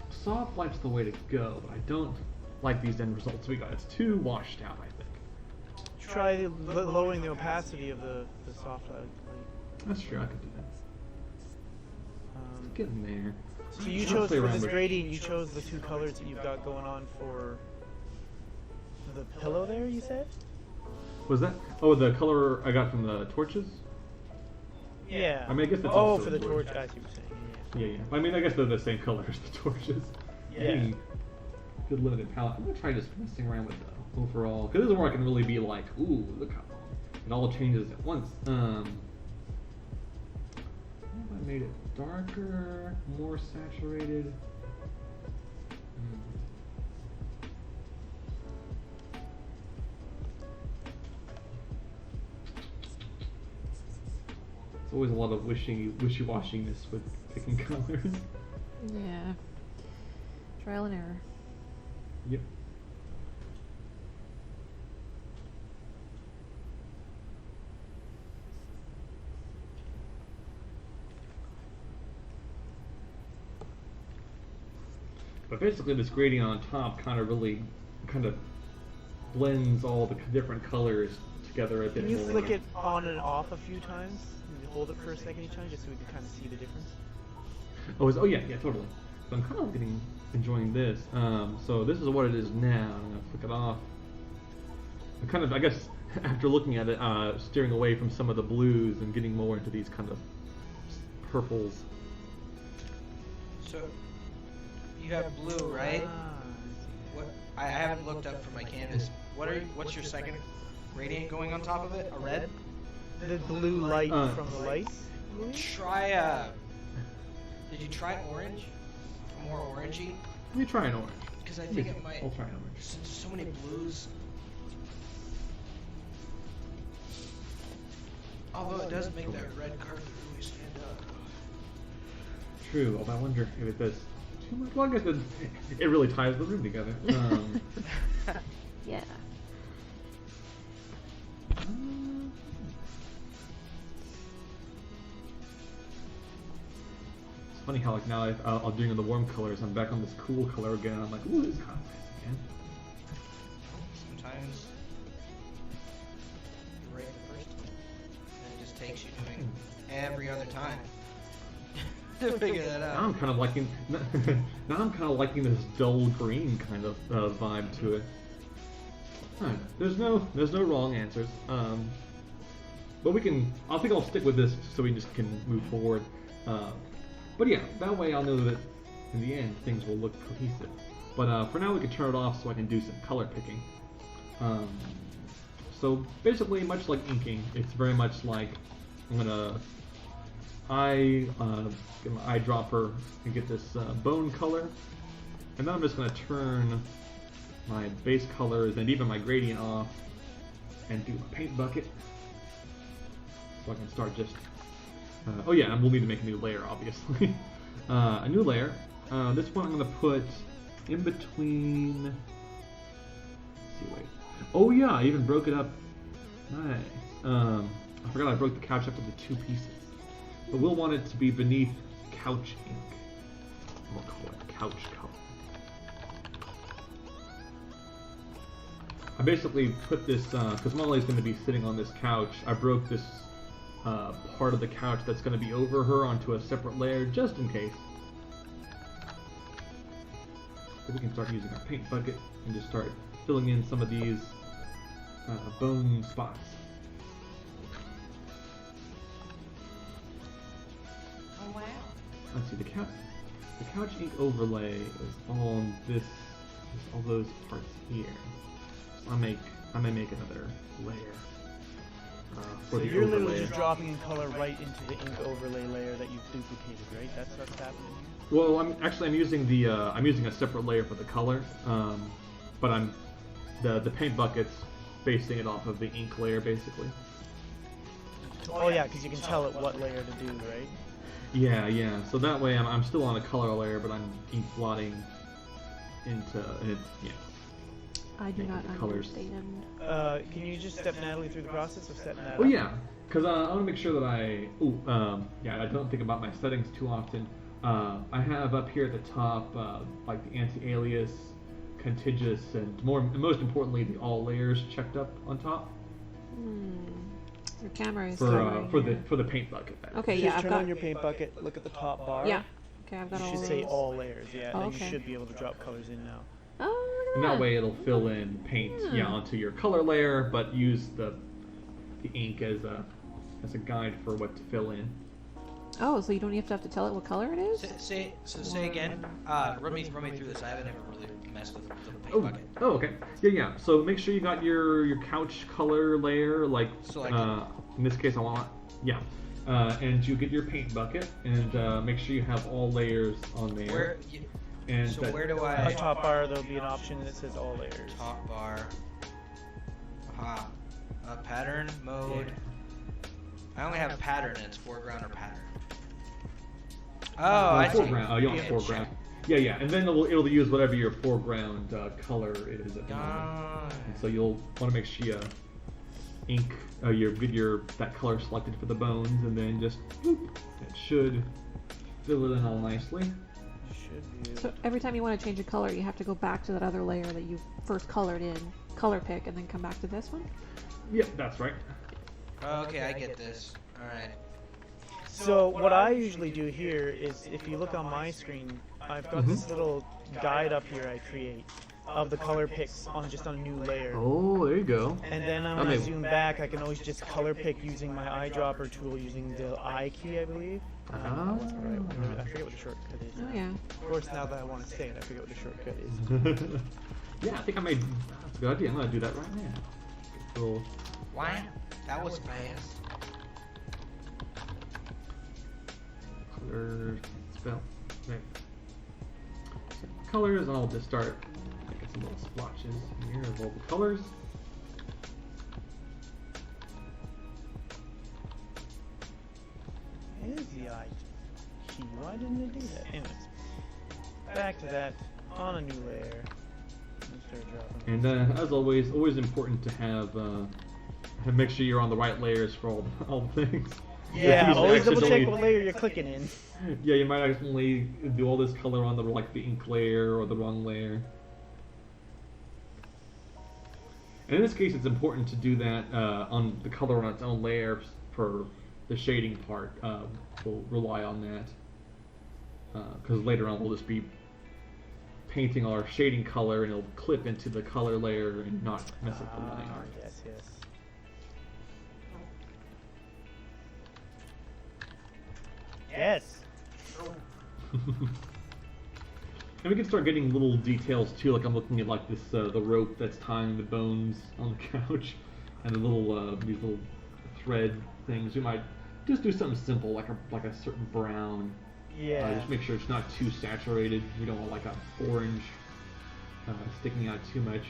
Soft light's the way to go, but I don't like these end results we got. It's too washed out, I think. Try lowering the opacity of the soft light. That's true, I could do that. Getting there. So you chose for this gradient, you chose the 2 colors that you've got going on for the pillow there, you said? Was that? Oh, the color I got from the torches? Yeah. I mean, I guess that's oh, also for the blue. torch. I see what you're saying. Yeah. I mean, I guess they're the same color as the torches. Yeah. Good limited palette. I'm gonna try just messing around with the overall, because this is where I can really be like, ooh, look how it all changes at once. What if I made it darker, more saturated? It's always a lot of wishy-washiness with picking colors. Yeah. Trial and error. Yep. But basically this gradient on top kind of blends all the different colors together a bit Can you more. flick it on and off a few times? And hold it for a second each time, just so we can kind of see the difference? Oh yeah, totally. So I'm kind of enjoying this. So this is what it is now. I'm gonna flick it off. I'm kind of, I guess, after looking at it, steering away from some of the blues and getting more into these kind of purples. So you have blue, right? What? I haven't looked up for my canvas. What's your second gradient going on top of it? A red? The blue light from the lights? Try Did you try orange? More orangey? Let me try an orange. Because I think it might. I'll try an orange. So many blues. Although it does make that red carpet really stand up. True, although I wonder if it does too much. Well, I guess it really ties the room together. Yeah. It's funny how like now I'll doing the warm colors. I'm back on this cool color again. I'm like, ooh, this is kind of nice again. Sometimes you're right the first time, and it just takes you doing every other time to figure that out. Now I'm kind of liking. Now I'm kind of liking this dull green kind of vibe to it. Alright, there's no wrong answers. But we can. I think I'll stick with this so we just can move forward. But yeah, that way I'll know that in the end things will look cohesive. But for now we can turn it off so I can do some color picking. So basically, much like inking, it's very much like I'm gonna get my eyedropper and get this bone color, and then I'm just gonna turn my base colors and even my gradient off and do a paint bucket so I can start just oh yeah, and we'll need to make a new layer obviously. A new layer. This one I'm gonna put in between. Let's see, wait. Oh yeah, I even broke it up. Nice. I forgot I broke the couch up into 2 pieces. But we'll want it to be beneath couch ink. We'll call it couch color. I basically put this, because Molly's going to be sitting on this couch, I broke this part of the couch that's going to be over her onto a separate layer, just in case. So we can start using our paint bucket and just start filling in some of these bone spots. Oh wow! Let's see, the couch ink overlay is on this, all those parts here. So I may make another layer for So the you're overlay. literally just dropping in color right into the ink overlay layer that you've duplicated, right? That's what's happening here? Well, I'm using the I'm using a separate layer for the color, but the paint bucket's basing it off of the ink layer basically. Oh yeah, because you can tell it what layer to do, right? Yeah. So that way I'm still on a color layer, but I'm ink blotting into it. Yeah. I do not colors. understand. Can you just step Natalie through the process of setting that Oh up? yeah, because I want to make sure that I I don't think about my settings too often. I have up here at the top like the anti-alias, contiguous, and most importantly the all layers checked up on top. Your camera is for the paint bucket. Okay, Just yeah, I've turn got. on your paint bucket, look at the top bar. Yeah. Okay, I've got You all should those. say all layers, yeah. Oh, Then okay. you should be able to drop colors in now. Oh, look And at that way it'll fill in paint onto your color layer, but use the ink as a guide for what to fill in. Oh, so you don't even have to tell it what color it is? Say again. Run me through this. I haven't ever really messed with the paint bucket. Oh, okay. Yeah. So make sure you got your couch color layer, like in this case I want, and you get your paint bucket, and make sure you have all layers on there. Where do I? On the top bar, there'll be an option that says all layers. Top bar. Aha. Pattern mode. Yeah. I only have pattern, and it's foreground or pattern. Oh, I see. Foreground. You want foreground. Yeah, and then it'll use whatever your foreground color is at the moment. And so you'll want to make sure you ink that color selected for the bones, and then just boop, it should fill it in all nicely. Should be. So every time you want to change a color, you have to go back to that other layer that you first colored in, color pick, and then come back to this one? Yep, that's right. Okay, I get this. All right. So what I usually do here is, if you look on my screen, I've got this little guide up here I create of the color picks on a new layer. Oh, there you go. And then when I zoom back, I can always just color pick using my eyedropper tool using the I key, I believe. What's the right one? I forget what the shortcut is. Oh, yeah. Of course, now that I want to say it, I forget what the shortcut is. Yeah, I think that's a good idea. I'm going to do that right now. So, Wow, that was fast. colors, spell, right. So colors, and I'll just start making some little splotches here of all the colors. Is the I key? Why didn't it do that? Anyways, back to that on a new layer. Start dropping. And as always important to have make sure you're on the right layers for all the things. Yeah, You always double check accidentally- what layer you're clicking in. Yeah, you might accidentally do all this color on the ink layer or the wrong layer. And in this case, it's important to do that on the color on its own layer for the shading part. We'll rely on that because later on we'll just be painting our shading color, and it'll clip into the color layer and not mess up the line art. Yes. Yes. And we can start getting little details too, like I'm looking at this the rope that's tying the bones on the couch, and the little these little thread things. We might just do something simple, like a certain brown. Yeah. Just make sure it's not too saturated. We don't want an orange sticking out too much.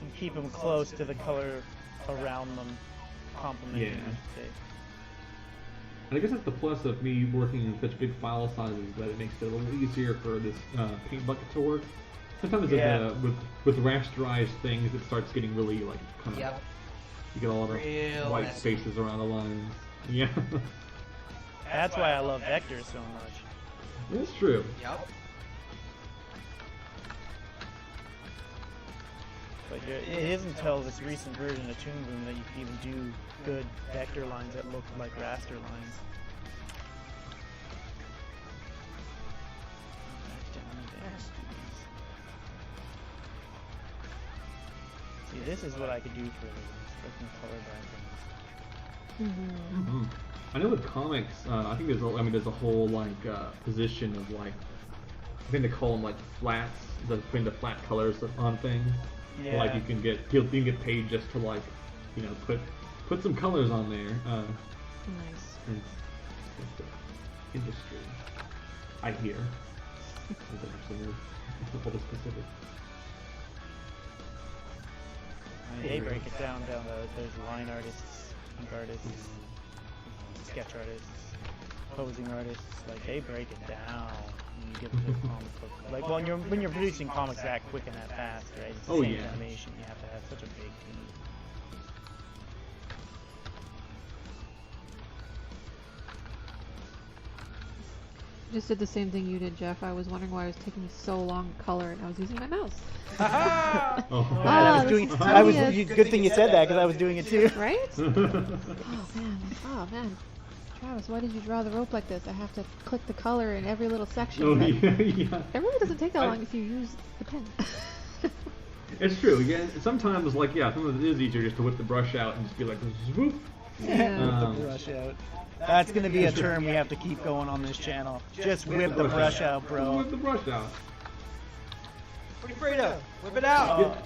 And keep them close to the color around them, complementing. Yeah. them, say. And I guess that's the plus of me working in such big file sizes, that it makes it a little easier for this paint bucket to work. Sometimes with rasterized things, it starts getting really kind of. Yep. You get a lot of Real white messy. spaces around the lines. Yeah. That's why I love vectors so much. That's true. Yep. But it isn't until this recent version of Toon Boom that you can even do good vector lines that look like raster lines. Back down into XDs. See, this is what I could do for a living, looking color backgrounds. Mm-hmm. I know with comics, I think there's a whole position of I think they call them flats, putting the flat colors on things. Yeah. You can get paid just to put some colors on there. Nice. And it's the industry, I hear. Is actually all the specific. They break it down to there's line artists, ink artists, sketch artists, posing artists. They break it down. You get the comic book. When you're producing comics that quick and that fast, right? It's the same animation. You have to have such a big team. Just did the same thing you did, Jeff. I was wondering why it was taking me so long to color, and I was using my mouse. I was doing. Good thing you said that because I was doing it too. Right? Oh man. Travis, why did you draw the rope like this? I have to click the color in every little section. Oh, but yeah. It really doesn't take that long if you use the pen. It's true. Yeah, sometimes, like, sometimes it is easier just to whip the brush out and just be like, whoop. Yeah. Whip the brush out. That's gonna be a term we have to keep going on this channel. Just whip the brush out, bro. Whip the brush out. What are you afraid of? Whip it out! Oh.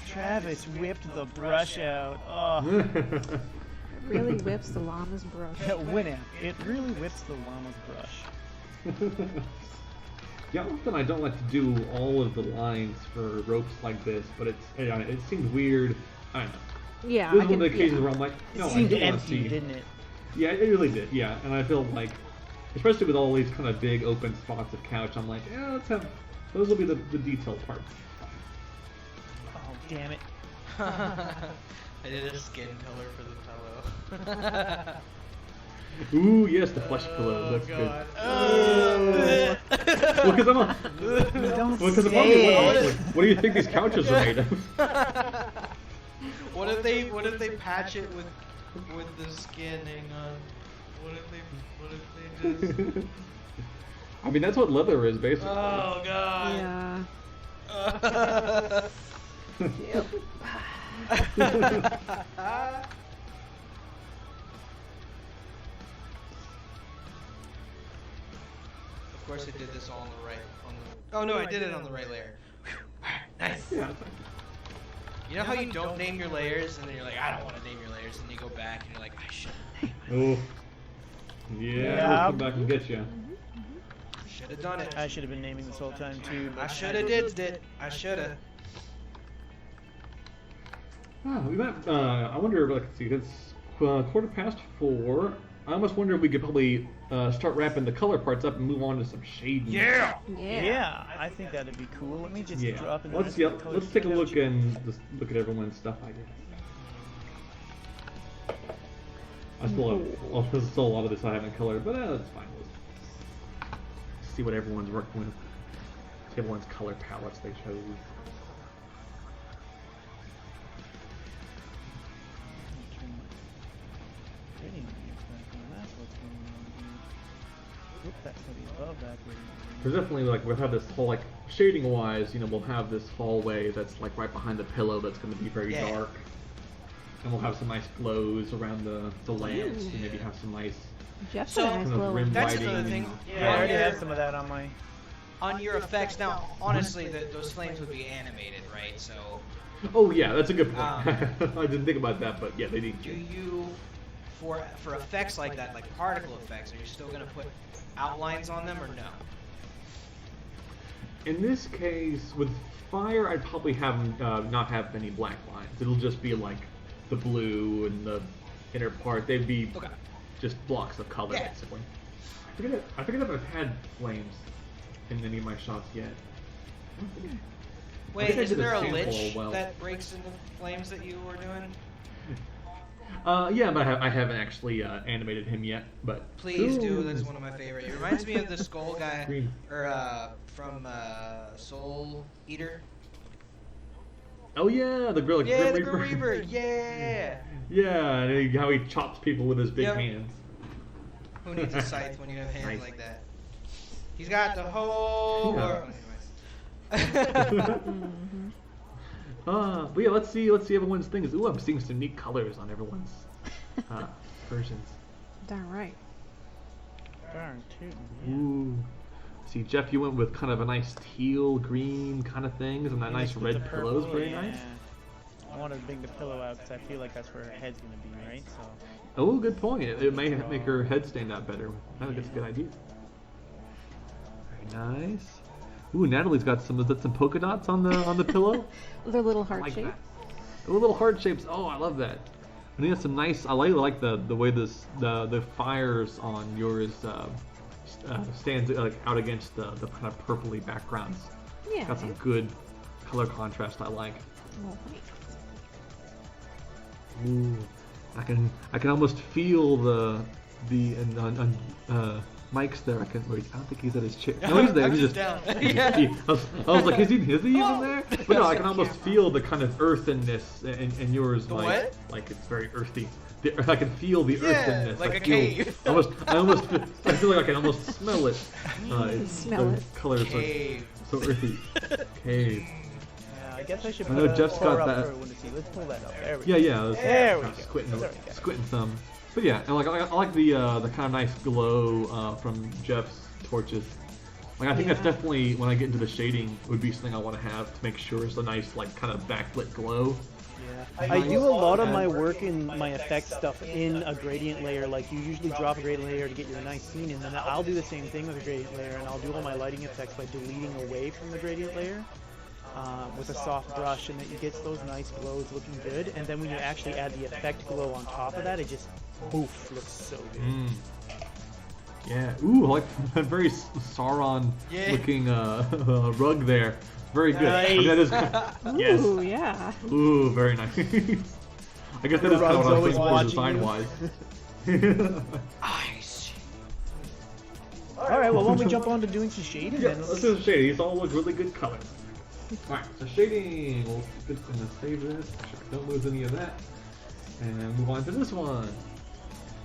Travis whipped the brush out. Oh. It really whips the llama's brush. Winamp. It really whips the llama's brush. Yeah, often I don't like to do all of the lines for ropes like this, but it seems weird. I don't know. Yeah. This is one of the occasions where I'm like, It no, I seemed don't want to empty, see. didn't it? Yeah, it really did. Yeah, and I feel like, especially with all these kind of big open spots of couch, I'm like, yeah, let's have those will be the detailed parts. Oh, damn it. I did a skin color for the pillow. Ooh, yes, the flesh pillow. That's God. good. Well, because I'm a. Don't Because I'm say like, it. what do you think these couches are made of? What if they patch it with the skin? Hang on. What if they just? I mean, that's what leather is, basically. Oh God. Yeah. Yep. Of course, I did this all on the right. Oh no, I did it on the right layer. Nice. Yeah. You know how you don't name your layers, and then you're like, I don't want to name your layers, and you go back and you're like, I should name Oh. Yeah, we'll come back and get you. Should have done it. I should have been naming this whole time too. I should have did it. I should have. We might. I wonder. Let's see. It's 4:15. I almost wonder if we could probably start wrapping the color parts up and move on to some shading. Yeah. Yeah, I think that'd be cool. Let me just Yeah. drop in Let's this color let's take a sketch. look and just look at everyone's stuff. I guess. There's still a lot of this I haven't colored, but that's fine. Let's see what everyone's working with. See everyone's color palettes they chose. That's gonna be above that. There's definitely like we'll have this whole like shading wise, we'll have this hallway that's like right behind the pillow that's going to be very dark, and we'll have some nice glows around the lamps, and maybe have some nice Jeff's got a nice kind of glow. rim That's lighting. another thing. Yeah, I already had some of that on my. On your effects, now, honestly, those flames would be animated, right? So, Oh yeah, that's a good point. I didn't think about that, but yeah, they need do to. you, for effects like that, like particle effects, are you still gonna put outlines on them or no? In this case, with fire, I'd probably have not have any black lines. It'll just be like the blue and the inner part. They'd be just blocks of color, basically. I forget if I've had flames in any of my shots yet. Wait, I isn't did a there a sample lich well. that breaks into flames that you were doing? Yeah, but I haven't actually animated him yet. But Please do. That's one of my favorite. It reminds me of the skull guy, Green. or from Soul Eater. Oh yeah, the Grim Yeah, the Reaper. Grim Reaper. Yeah. Yeah, and how he chops people with his big Yep. hands. Who needs a scythe when you have hands Nice. like that? He's got the whole. Yeah. world. Anyways. But yeah, let's see everyone's things. Ooh, I'm seeing some neat colors on everyone's versions. Darn right. Darn tootin', yeah. Ooh. See, Jeff, you went with kind of a nice teal green kind of things, and that nice With the red pillow's purple, very yeah. nice. I wanted to bring the pillow out because I feel like that's where her head's gonna be, right? So. Oh, good point. It may make her head stand out better. I think it's a good idea. Very nice. Ooh, Natalie's got some polka dots on the pillow. They're little I heart like shaped. that. Oh, little heart shapes. Oh, I love that. And he has some nice. I like the way the fires on yours stands like out against the kind of purpley backgrounds. Yeah. Got some good color contrast. I like. Well, thanks. Ooh, I can almost feel the Mike's there. I don't think he's at his chair. No, he's there. I'm He's just just. down. Yeah. I was like, is he even there? But no, I can almost feel the kind of earthenness in yours, The Mike. what? Like it's very earthy. I can feel the Yeah, earthenness. like I a feel, cave. I feel like I can almost smell it. Smell the it. Colors Cave. are so earthy. Cave. Yeah, I guess I should I know put a Jeff's pour got up that. for everyone to see. Let's pull that up. There we Yeah, go. yeah. I was There we kind of go. Squinting, There we go. squinting some. But yeah, and I like the kind of nice glow from Jeff's torches. Like I think that's Yeah. definitely when I get into the shading would be something I want to have to make sure it's a nice like kind of backlit glow. Yeah. I do a lot of my work in my effect stuff in a gradient layer. Like you usually drop a gradient layer to get your nice scene in, and then I'll do the same thing with a gradient layer, and I'll do all my lighting effects by deleting away from the gradient layer with a soft brush, and it gets those nice glows looking good. And then when you actually add the effect glow on top of that, it just poof looks so good. Yeah. Ooh, I like that very Sauron looking rug there. Very good. I mean, that is yes. Ooh, yeah. Ooh, very nice. I guess that is kind of what I was looking for design-wise. Ice. Alright, well, why don't we jump on to doing some shading Yeah, then? let's do the shading. These all look really good colors. Alright, so shading. We'll just gonna save this. Make sure I don't lose any of that. And move on to this one.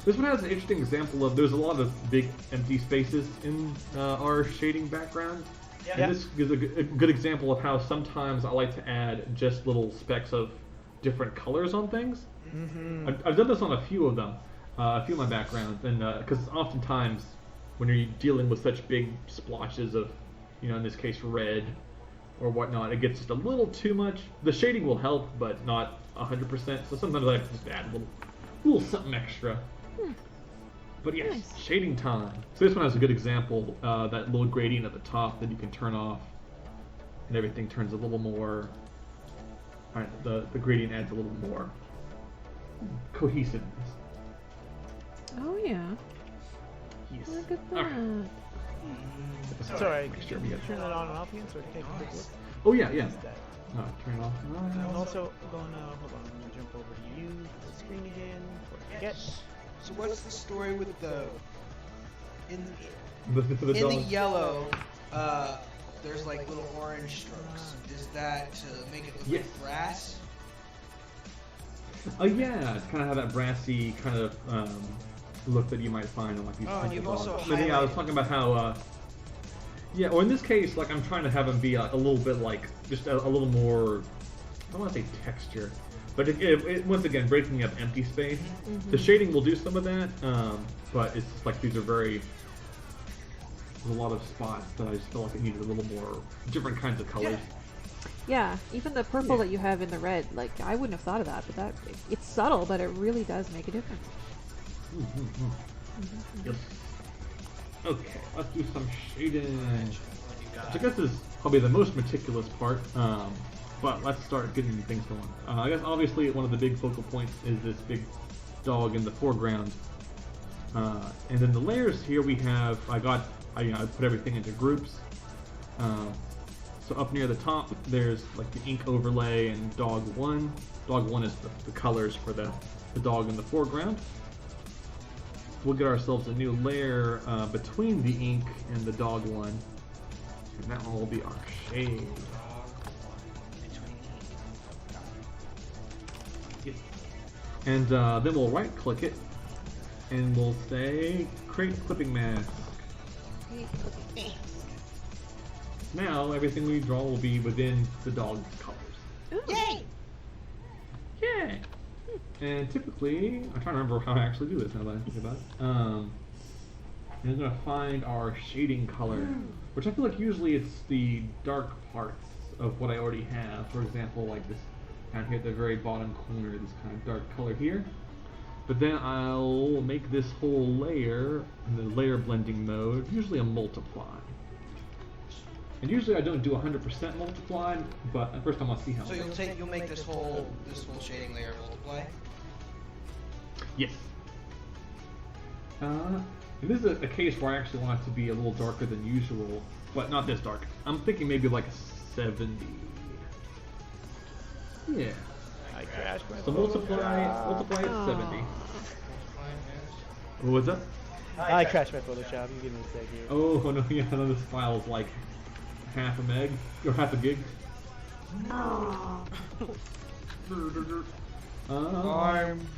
This one has an interesting example of there's a lot of big empty spaces in our shading background. Yeah. And this is a good example of how sometimes I like to add just little specks of different colors on things. Mm-hmm. I've done this on a few of them, a few of my backgrounds, and because oftentimes when you're dealing with such big splotches of, in this case red or whatnot, it gets just a little too much. The shading will help, but not 100%. So sometimes I have to just add a little something extra. But yes, Nice. shading time. So this one has a good example, that little gradient at the top that you can turn off, and everything turns a little more. Alright, the gradient adds a little more cohesiveness. Oh, yeah. Yes. Look at that. Alright. It's alright. Make sure Can we you get- turn that on and off again so I can take a quick look? Oh yeah, yeah. Turn it off. I'm also going to, hold on, I'm going to jump over to you, the screen again, before I forget. So what's the story with the in The the dog. yellow? There's like little orange strokes. Is that to make it look Yes. like brass? Oh yeah, it's kind of have that brassy kind of look that you might find on like these. Oh, and purple you've also dogs. But yeah, I was highlighted- talking about how. Yeah, or in this case, like I'm trying to have them be a little bit like just a little more. I don't want to say texture, but it once again breaking up empty space. The shading will do some of that, but it's just like these are very. There's a lot of spots that I just feel like it needed a little more different kinds of colors. Yeah, even the purple Yeah. that you have in the red, like, I wouldn't have thought of that, but it's subtle, but it really does make a difference. Yep. Okay, let's do some shading. Which I guess is probably the most meticulous part, but let's start getting things going. I guess obviously one of the big focal points is this big dog in the foreground. And then the layers here we have, I put everything into groups. So up near the top, there's like the ink overlay and dog 1. Dog 1 is the colors for the dog in the foreground. We'll get ourselves a new layer between the ink and the dog 1. And that one will be our shade. Yes. And then we'll right click it and we'll say create clipping mask. Now everything we draw will be within the dog's colors. Yay! Yay! And typically, I'm trying to remember how I actually do this now that I think about it. And I'm going to find our shading color, which I feel like usually it's the dark parts of what I already have. For example, like this down here at the very bottom corner, this kind of dark color here. But then I'll make this whole layer in the layer blending mode, usually a multiply. And usually I don't do 100% multiply, but at first I want to see how. So you'll make this whole shading layer multiply. Yes. And this is a case where I actually want it to be a little darker than usual, but not this dark. I'm thinking maybe like a 70. Yeah. I crashed my So multiply at 70. What was that? I crashed my Photoshop. You give me a sec here. Oh no, yeah, no, this file is like half a meg or half a gig. I'm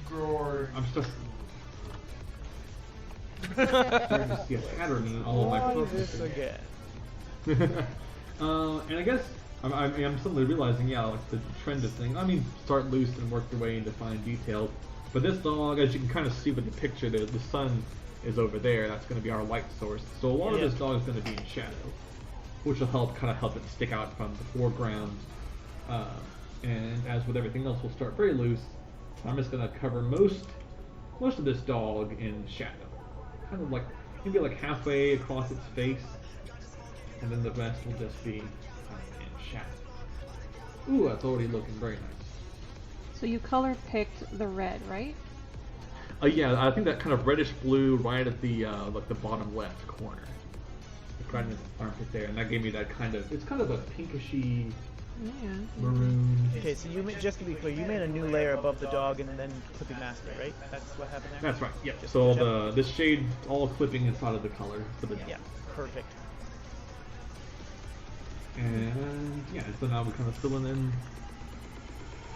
Gord. I'm just starting to see a pattern in all of my Why processes. this again? And I guess I'm suddenly realizing, yeah, like the trend of thing. I mean, start loose and work your way into fine details. But this dog, as you can kind of see with the picture, the sun is over there. That's going to be our light source. So a lot of this dog is going to be in shadow, which will help it stick out from the foreground. And as with everything else, we'll start very loose. I'm just going to cover most of this dog in shadow, kind of like maybe like halfway across its face, and then the rest will just be in shadow. Ooh, that's already looking very nice. So you color picked the red, right? Yeah, I think that kind of reddish blue right at the like the bottom left corner, right in the armpit there, and that gave me that it's kind of a pinkishy Yeah. maroon. Okay, so just to be clear, you made a new layer above the dog and then clipping mask it, right? That's what happened there? That's right. Yeah. Just So to check. this shade all clipping inside of the color for the dog. Yeah, perfect. And yeah, so now we're kind of filling in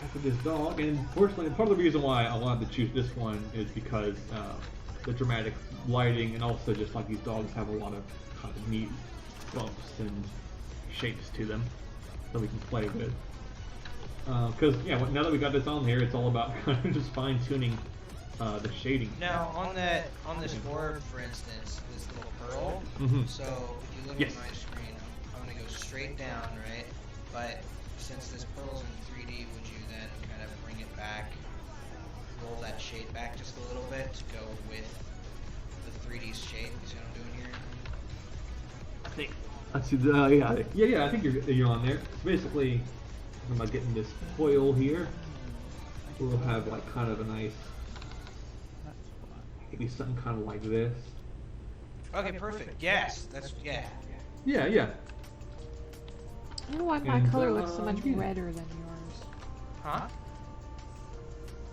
after this dog. And fortunately, part of the reason why I wanted to choose this one is because the dramatic lighting, and also just like these dogs have a lot of kind of neat bumps and shapes to them that we can play with. Because yeah, now that we got this on here, it's all about kind of just fine tuning the shading. Now on this board, for instance, this little pearl. Mhm. So if you look Yes. at my screen, I'm gonna go straight down, right? But since this pearl's in 3D, would you then kind of bring it back, roll that shade back just a little bit to go with the 3D shade? You see what I'm doing here? I think. Let's see. Yeah. I think you're on there. So basically, I'm about getting this foil here. We'll have like kind of a nice, maybe something kind of like this. Okay, perfect. Yes, that's yeah. Yeah. I don't know why my And, color looks so much yeah. redder than yours. Huh?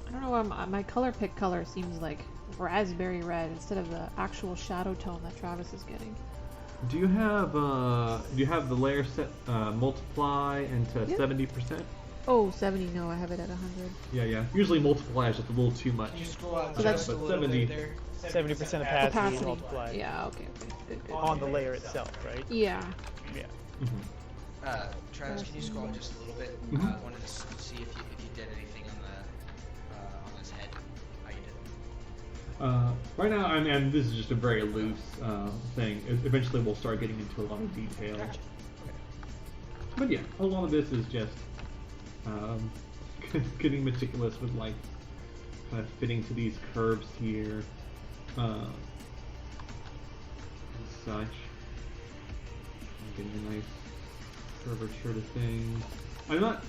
I don't know why my color pick color seems like raspberry red instead of the actual shadow tone that Travis is getting. Do you have the layer set multiply into Yep. 70%? Oh, 70, no, I have it at 100. Yeah. Usually multiply is just a little too much. Can you scroll out So just that's- a but little 70 bit there? 70% opacity multiplied Yeah, okay. Good. on the layer itself, right? Yeah. Yeah. Mhm. Travis, can you scroll just a little bit? Mhm. I wanted to see if you did anything on his head. How you did. Right now, and this is just a very loose thing. Eventually, we'll start getting into a lot of detail. Gotcha. But yeah, a lot of this is just getting meticulous with like kind of fitting to these curves here and such. And getting a nice curvature to things. I'm not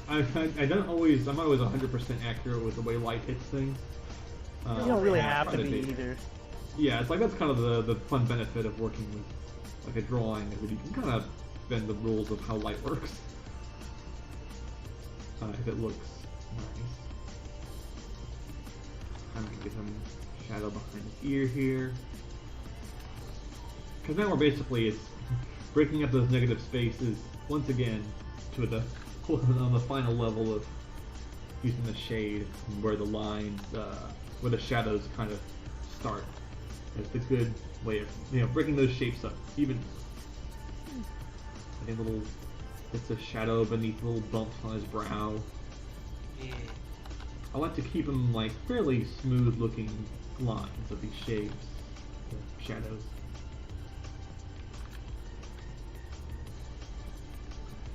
always 100% accurate with the way light hits things. You don't really I have try to be be. either. Yeah, it's like that's kind of the fun benefit of working with like a drawing, is that you can kind of bend the rules of how light works. If it looks nice. I'm gonna get some shadow behind his ear here. Because now it's breaking up those negative spaces once again to on the final level of using the shade where the lines, where the shadows kind of start. It's a good way of breaking those shapes up. Even a little bits of shadow beneath little bumps on his brow. Yeah. I like to keep them like fairly smooth looking lines of these shapes, the shadows.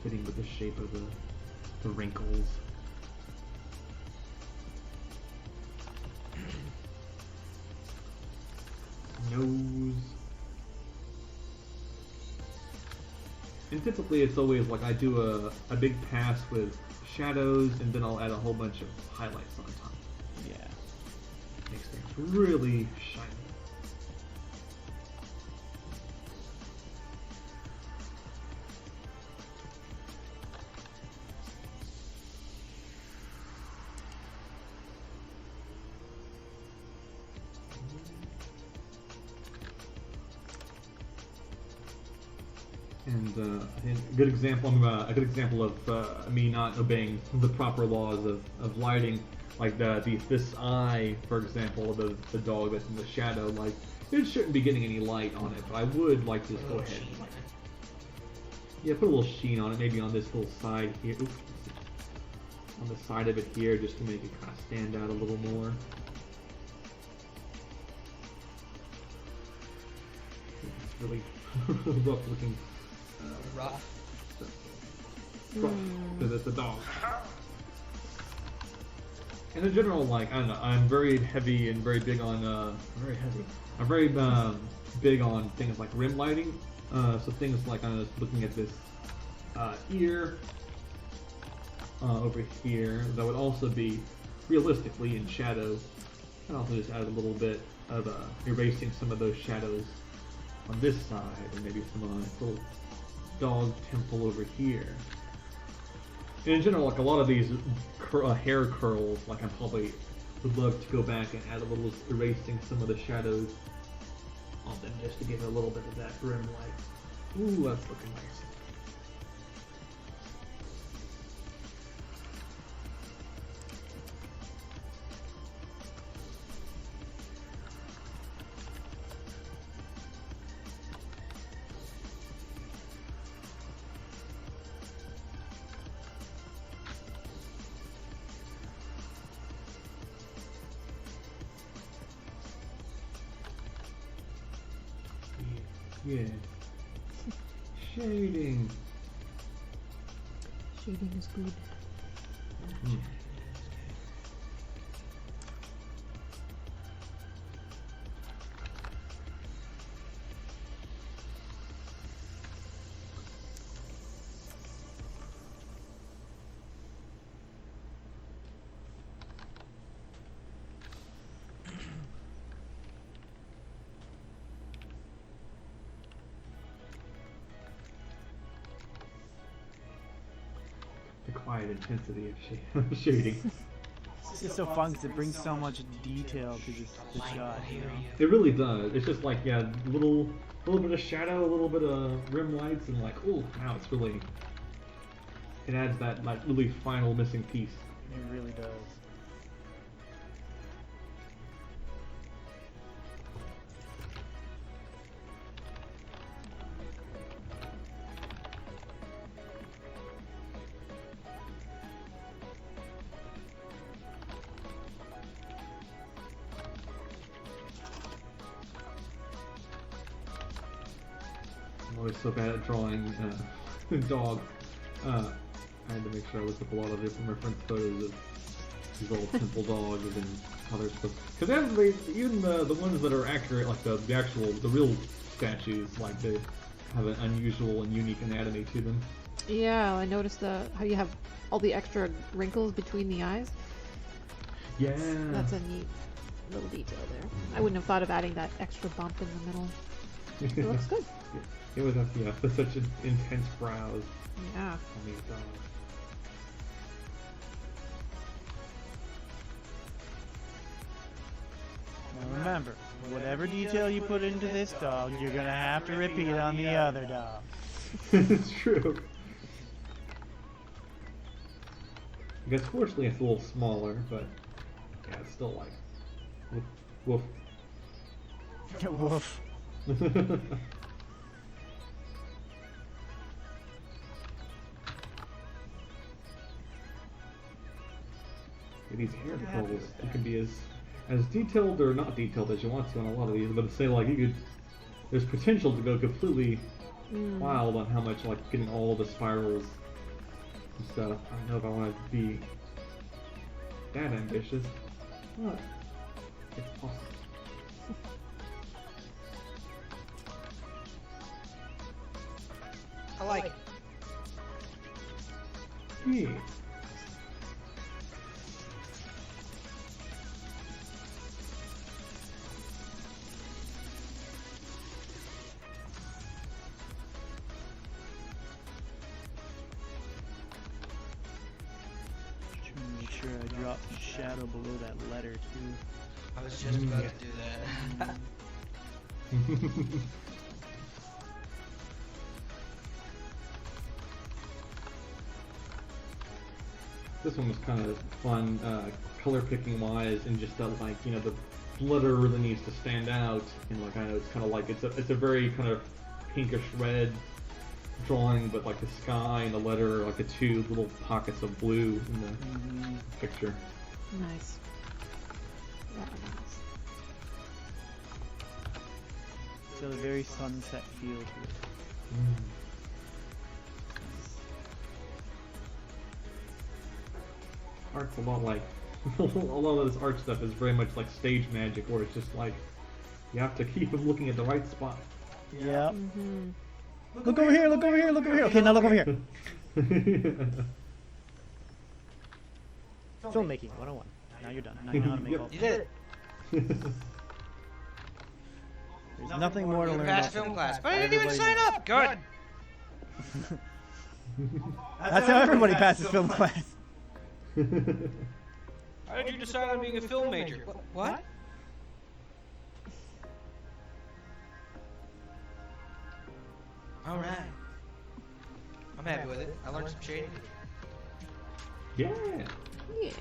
Fitting with the shape of the wrinkles. Nose. And typically it's always like I do a big pass with shadows and then I'll add a whole bunch of highlights on top. Yeah. Makes things really shiny. And a good example of me not obeying the proper laws of lighting, like this eye, for example, the dog that's in the shadow, like it shouldn't be getting any light on it, but I would like to just go ahead and put a little sheen on it, maybe on this little side here. Oops. On the side of it here, just to make it kind of stand out a little more. It's really rough looking. Rough. Because it's a dog. And in general, like, I don't know, I'm very heavy and very big on, I'm very big on things like rim lighting. So things like, I was looking at this ear over here, that would also be realistically in shadow. And also just add a little bit of erasing some of those shadows on this side, and maybe some little dog temple over here. And in general, like a lot of these hair curls, like I probably would love to go back and add a little erasing some of the shadows on them, just to give it a little bit of that rim light. Ooh, that's looking nice. Yeah. Shading. Shading is good. Mm. The quiet intensity of shading. It's just so fun because it brings so much detail to the shot, you know? It really does. It's just like, yeah, little bit of shadow, a little bit of rim lights, and like, oh, now it's really, it adds that like really final missing piece. It really does. I'm always so bad at drawing dogs. I had to make sure I looked up a lot of different reference photos of these little simple dogs and how they're supposed. Because even the ones that are accurate, like the real statues, like they have an unusual and unique anatomy to them. Yeah, I noticed how you have all the extra wrinkles between the eyes. Yeah. That's a neat little detail there. I wouldn't have thought of adding that extra bump in the middle. It looks good. It was such an intense brows Yeah. on these dogs. Now remember, whatever detail you put into this dog, you're gonna have to repeat on the other dog. It's true. Because fortunately it's a little smaller, but yeah, it's still like woof. Woof. These hair curls, you can be as detailed or not detailed as you want to on a lot of these, but say like there's potential to go completely wild on how much, like getting all the spirals and stuff. I don't know if I want to be that ambitious, but it's possible. I like it. Yeah. Make sure I drop the shadow below that letter too. I was just about to do that. this one was kind of fun, color picking wise, and just that like the letter really needs to stand out, and like I know it's kind of like it's a very kind of pinkish red drawing, but like the sky and the letter are like the two little pockets of blue in the picture. Nice. Very nice. So a very sunset feel to it. Art's a lot like a lot of this art stuff is very much like stage magic, where it's just like you have to keep looking at the right spot. Yeah. Mm-hmm. Look over here, look over here, look over here. Okay, now look over here. Filmmaking 101. Now you're done. Now you know how to make all You did it. There's nothing more to learn Past about film class, but I didn't even sign up. Good. That's how everybody passes film class. How did you decide on being a film major? What? All right. I'm happy with it. I learned some shading. Yeah. Yeah.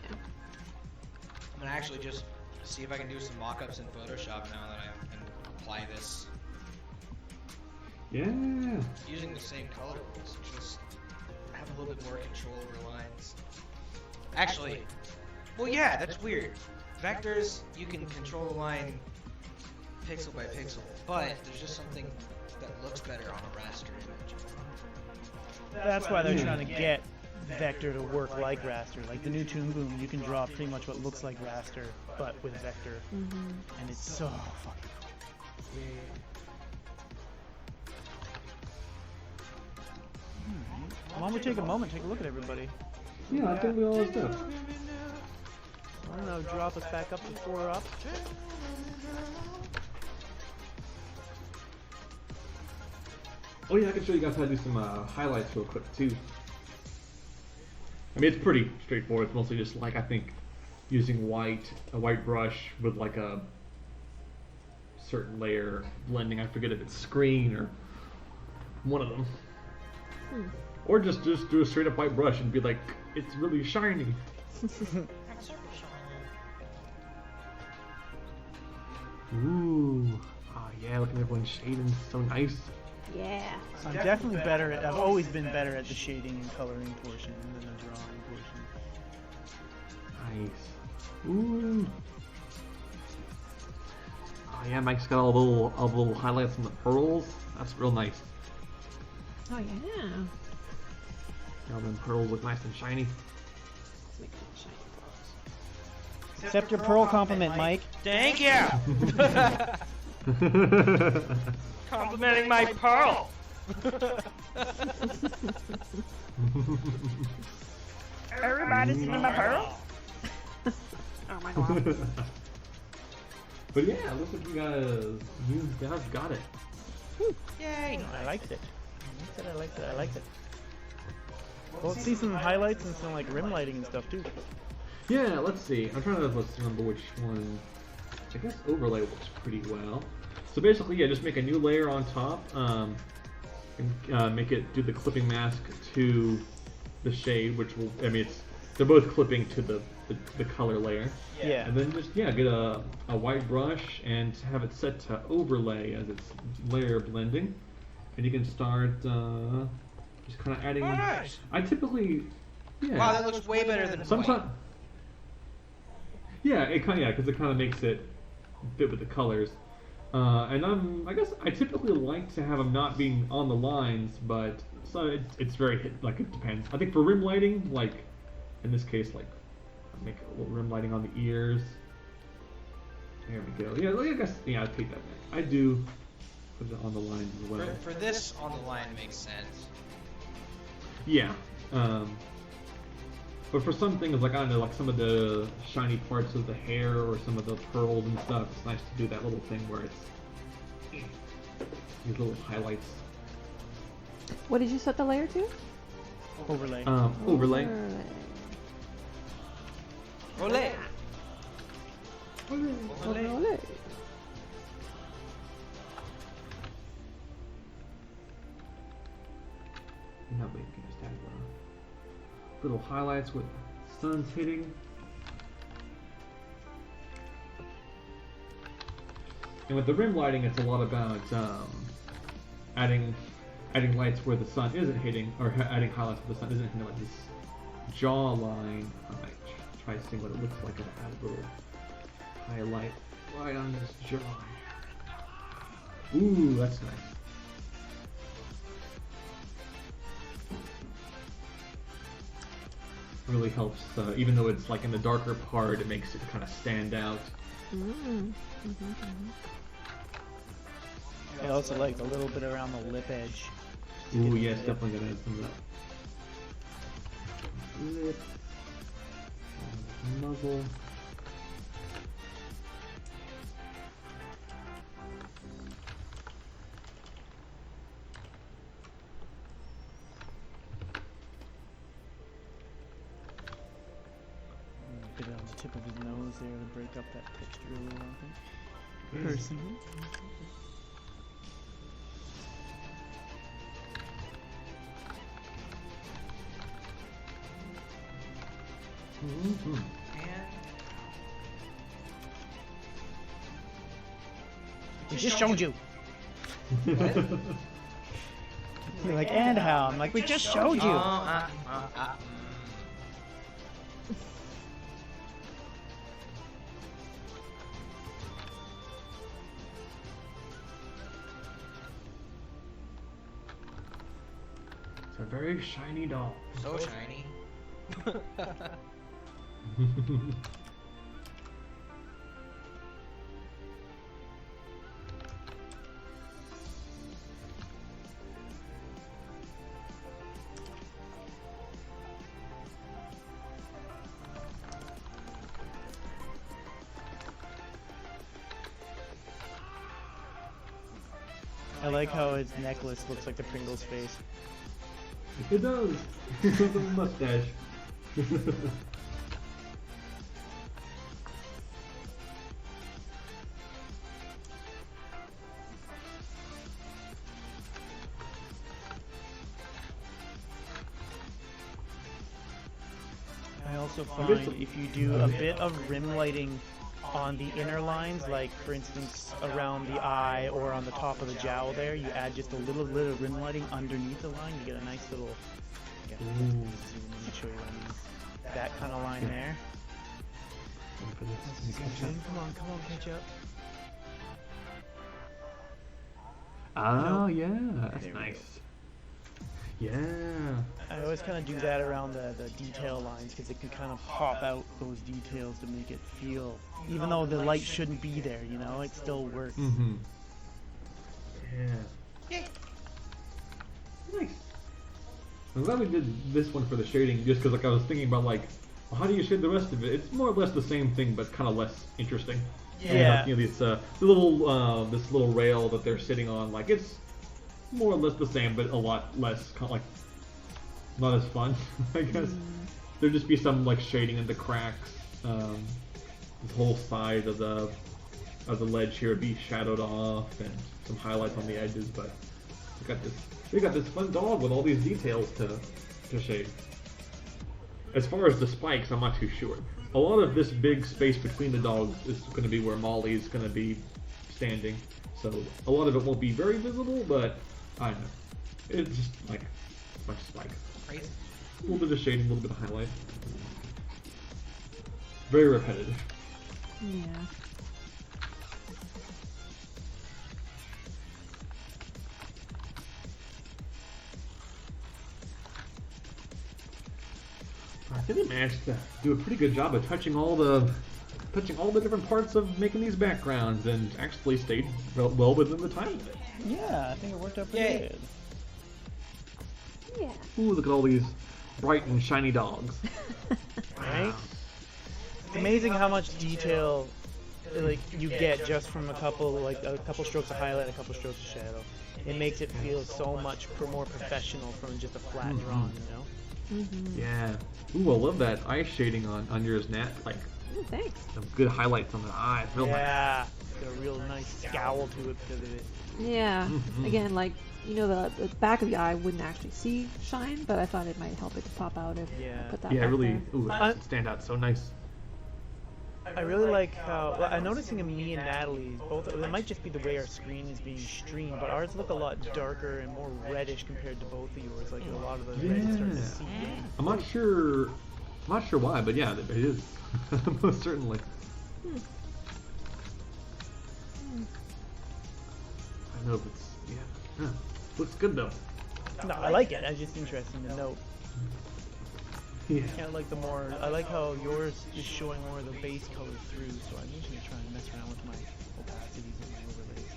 I'm gonna actually just see if I can do some mock-ups in Photoshop now that I can apply this Yeah. using the same color rules. Just have a little bit more control over lines. Actually, well, yeah, that's weird. Vectors, you can control the line pixel by pixel, but there's just something that looks better on a raster image. That's why they're trying to get vector to work like raster. Like the new Toon Boom, you can draw pretty much what looks like raster, but with vector, and it's so fucking cool. Why don't we take a moment, take a look at everybody? Yeah, I think we always do. I don't know, drop us back up to 4 up. Oh yeah, I can show you guys how to do some highlights real quick too. I mean, it's pretty straightforward. It's mostly just like, I think, using a white brush with like a certain layer blending. I forget if it's screen or one of them. Or just do a straight up white brush and be like, it's really shiny. Ooh. Oh yeah, look at everyone's shading, so nice. Yeah. I'm definitely better at, I've always been better at the shading and coloring portion than the drawing portion. Nice. Ooh. Oh yeah, Mike's got all the little highlights on the pearls. That's real nice. Oh yeah. All them pearls look nice and shiny. Let's make some shiny pearls. Accept your pearl compliment, Mike. Thank you! Complimenting my pearl! Everybody see my pearl? Oh my god. But yeah, looks like you guys got it. Yay! I liked it. I liked it. I liked it. We'll see some highlights and some like rim lighting and stuff too. Yeah, let's see. I'm trying to remember which one. I guess overlay works pretty well. So basically, yeah, just make a new layer on top, and make it do the clipping mask to the shade, which will, I mean, they're both clipping to the color layer. Yeah. And then just, yeah, get a white brush and have it set to overlay as it's layer blending. And you can start just kind of adding. Oh, nice. I typically, yeah. Wow, that looks way better than Sometimes. white. Yeah, because it kind of makes it fit with the colors. And I guess I typically like to have them not being on the lines, but so it's very like it depends. I think for rim lighting, like in this case, like make a little rim lighting on the ears. There we go. Yeah, I guess I take that back. I do put it on the lines as well. For this, on the line makes sense. Yeah. But for some things, like I don't know, like some of the shiny parts of the hair or some of the pearls and stuff, it's nice to do that little thing where it's these little highlights. What did you set the layer to? Overlay. Overlay. Olé! Overlay. And that way you can just have little highlights with sun's hitting. And with the rim lighting, it's a lot about adding lights where the sun isn't hitting, or adding highlights where the sun isn't hitting, like this jaw line. I might try to see what it looks like and add a little highlight right on this jaw. Ooh, that's nice. Really helps, even though it's like in the darker part, it makes it kind of stand out. I also like a little bit around the lip edge. Ooh, yes, definitely gonna add some of that. Lip. Muzzle. A bit on the tip of his nose there to break up that texture a little, I think. Personally. Mm-hmm. We just showed you. What? You're like, and how? I'm like, we just showed you. It's a very shiny doll. So shiny. I like how his necklace looks like the Pringles face. It does. The mustache. I also find if you do a bit of rim lighting on the inner lines, like for instance around the eye or on the top of the jowl there, you add just a little bit of rim lighting underneath the line, you get a nice little, let me show you what I mean. That kind of line there. Come on, catch up. Oh, yeah, that's There we nice. Yeah. I always kind of do that around the detail lines because it can kind of pop out those details to make it feel, even though the light shouldn't be there, you know, it still works. Mm-hmm. Yeah. Nice. I'm glad we did this one for the shading, just because like I was thinking about like, well, how do you shade the rest of it? It's more or less the same thing, but kind of less interesting. Yeah. You know, this little rail that they're sitting on, like it's more or less the same, but a lot less, kind of like, not as fun, I guess. There'd just be some like shading in the cracks. This whole side of the ledge here would be shadowed off, and some highlights on the edges. But we got this fun dog with all these details to shade. As far as the spikes, I'm not too sure. A lot of this big space between the dogs is going to be where Molly's going to be standing, so a lot of it won't be very visible, but I don't know. It's just like a bunch of spikes. Crazy. A little bit of shading, a little bit of highlight. Very repetitive. Yeah. I think they managed to do a pretty good job of touching all the different parts of making these backgrounds, and actually stayed well within the time limit. Yeah, I think it worked out pretty Yay. good. Yeah. Ooh, look at all these bright and shiny dogs. Right? It's amazing how much detail like you get just from a couple strokes of highlight, a couple strokes of shadow. It makes it feel so much more professional from just a flat drawing, you know? Yeah. Ooh, I love that eye shading on yours, Nat. Like, Ooh, thanks. some good highlights on the eyes. Real nice. Yeah, it's got a real nice scowl to it because of it. Yeah. Mhm. Again, like you know, the back of the eye wouldn't actually see shine, but I thought it might help it to pop out if Yeah. I put that Yeah, back really. there. Ooh, that stand out so nice. I really like how, well, I'm noticing in me and Natalie's, both, it might just be the way our screen is being streamed, but ours look a lot darker and more reddish compared to both of yours, like a lot of the red is starting to Yeah. seep in. I'm not sure why, but yeah, it is. Most certainly. Hmm. I know, but yeah. Huh. Looks good though. No, I like it, it's just interesting to note. Yeah. I like the more, I like how yours is showing more of the base color through, so I'm usually trying to mess around with my opacities and my overlays.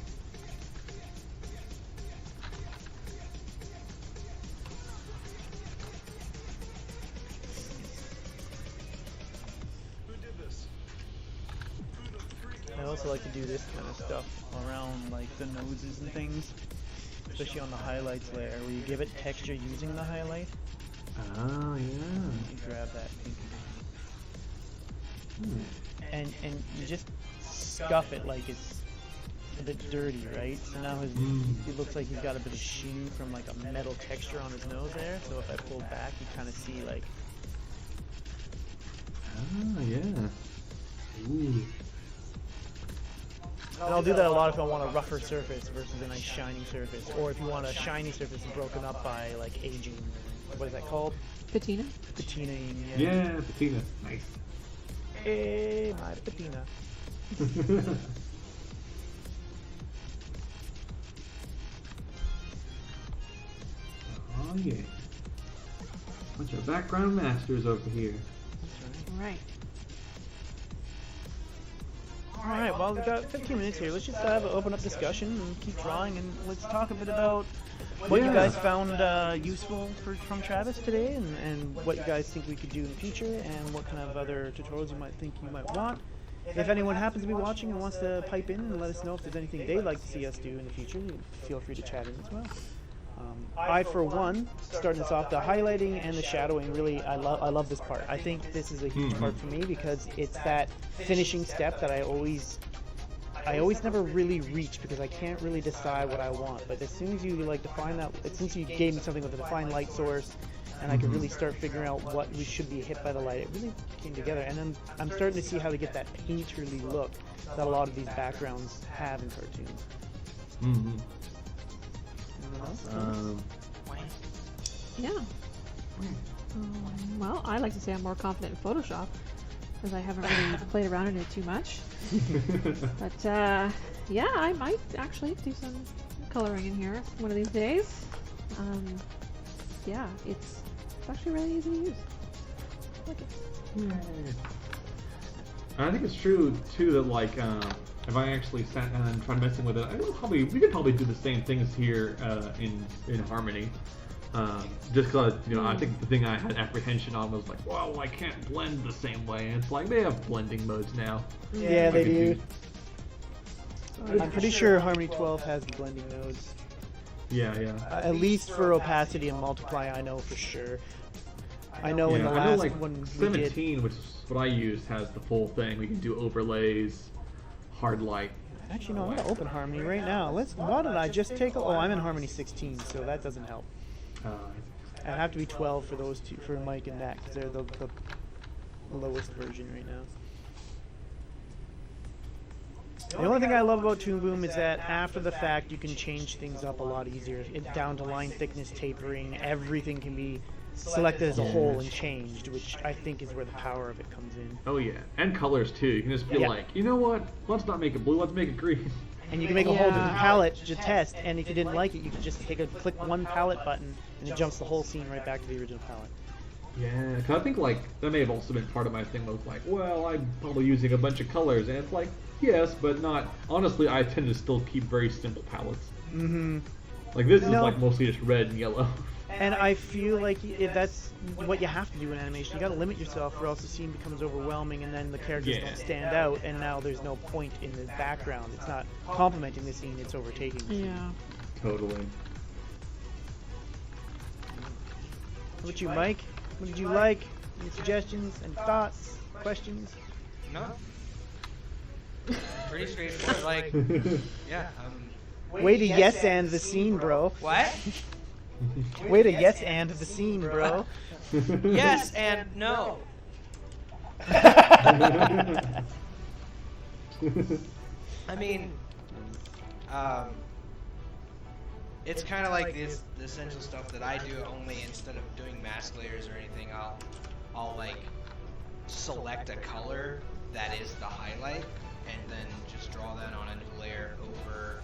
I also like to do this kind of stuff around like the noses and things, especially on the highlights layer, where you give it texture using the highlight. Oh yeah. You grab that pink and you just scuff it like it's a bit dirty, right? So now it looks like he's got a bit of sheen from like a metal texture on his nose there. So if I pull back, you kind of see like. Ah yeah. Ooh. And I'll do that a lot if I want a rougher surface versus a nice shiny surface, or if you want a shiny surface broken up by like aging. What is that called? Patina? Patinaing. Yeah, patina. Nice. Hey, my patina. Oh yeah. Bunch of background masters over here. Right. Alright, well, we've got 15 minutes here. Let's just have an open up discussion and keep drawing, and let's talk a bit about what you guys found useful from Travis today, and what you guys think we could do in the future, and what kind of other tutorials you might think you might want. If anyone happens to be watching and wants to pipe in and let us know if there's anything they'd like to see us do in the future, feel free to chat in as well. I, for one, starting us off, the highlighting and the shadowing, really, I love this part. I think this is a huge part for me because it's that finishing step that I always never really reach because I can't really decide what I want. But as soon as you define that, since you gave me something with a defined light source, and I could really start figuring out what we should be hit by the light, it really came together. And then I'm starting to see how to get that painterly look that a lot of these backgrounds have in cartoons. Mm-hmm. Yeah. Well, I like to say I'm more confident in Photoshop because I haven't really played around in it too much. But yeah, I might actually do some coloring in here one of these days. Yeah, it's actually really easy to use. I like it. I think it's true too that like if I actually sat down and tried messing with it, we could probably do the same things here in Harmony. Just because I think the thing I had apprehension on was like, well, I can't blend the same way. And it's like they have blending modes now. Yeah, they do. I'm pretty sure Harmony 12 has the blending nodes. Yeah. At least for opacity and multiply, I know for sure. I know in the last one we 17, did. which is what I used, has the full thing. We can do overlays, hard light. Actually, no, I'm gonna open Harmony right now. Why don't I just take? Oh, I'm in Harmony 16, so that doesn't help. I have to be 12 for those two, for Mike and Nat, because they're the lowest version right now. The only thing I love about Toon Boom is that after the fact you can change things up a lot easier. Down to line thickness, tapering, everything can be selected as a whole and changed, which I think is where the power of it comes in. Oh yeah, and colors too. You can just be like, you know what? Let's not make it blue. Let's make it green. And you can make a whole different palette to test, and if you didn't like it, you could just click one palette button, and it jumps the whole scene right back to the original palette. Yeah, because I think like that may have also been part of my thing was like, well, I'm probably using a bunch of colors, and it's like, yes, but not. Honestly, I tend to still keep very simple palettes. Mm-hmm. Like this is like mostly just red and yellow. And I feel like if that's what you have to do in animation. You got to limit yourself, or else the scene becomes overwhelming, and then the characters don't stand out, and now there's no point in the background. It's not complementing the scene; it's overtaking. Yeah. Totally. How about you, Mike? What did you like? Any suggestions and thoughts, questions? No. Pretty straightforward. Like, yeah. Way to yes and the scene, bro. What? Way to yes and the scene, bro. Yes and no. I mean, it's kind of like the essential stuff that I do. Only instead of doing mask layers or anything, I'll like select a color that is the highlight, and then just draw that on a new layer over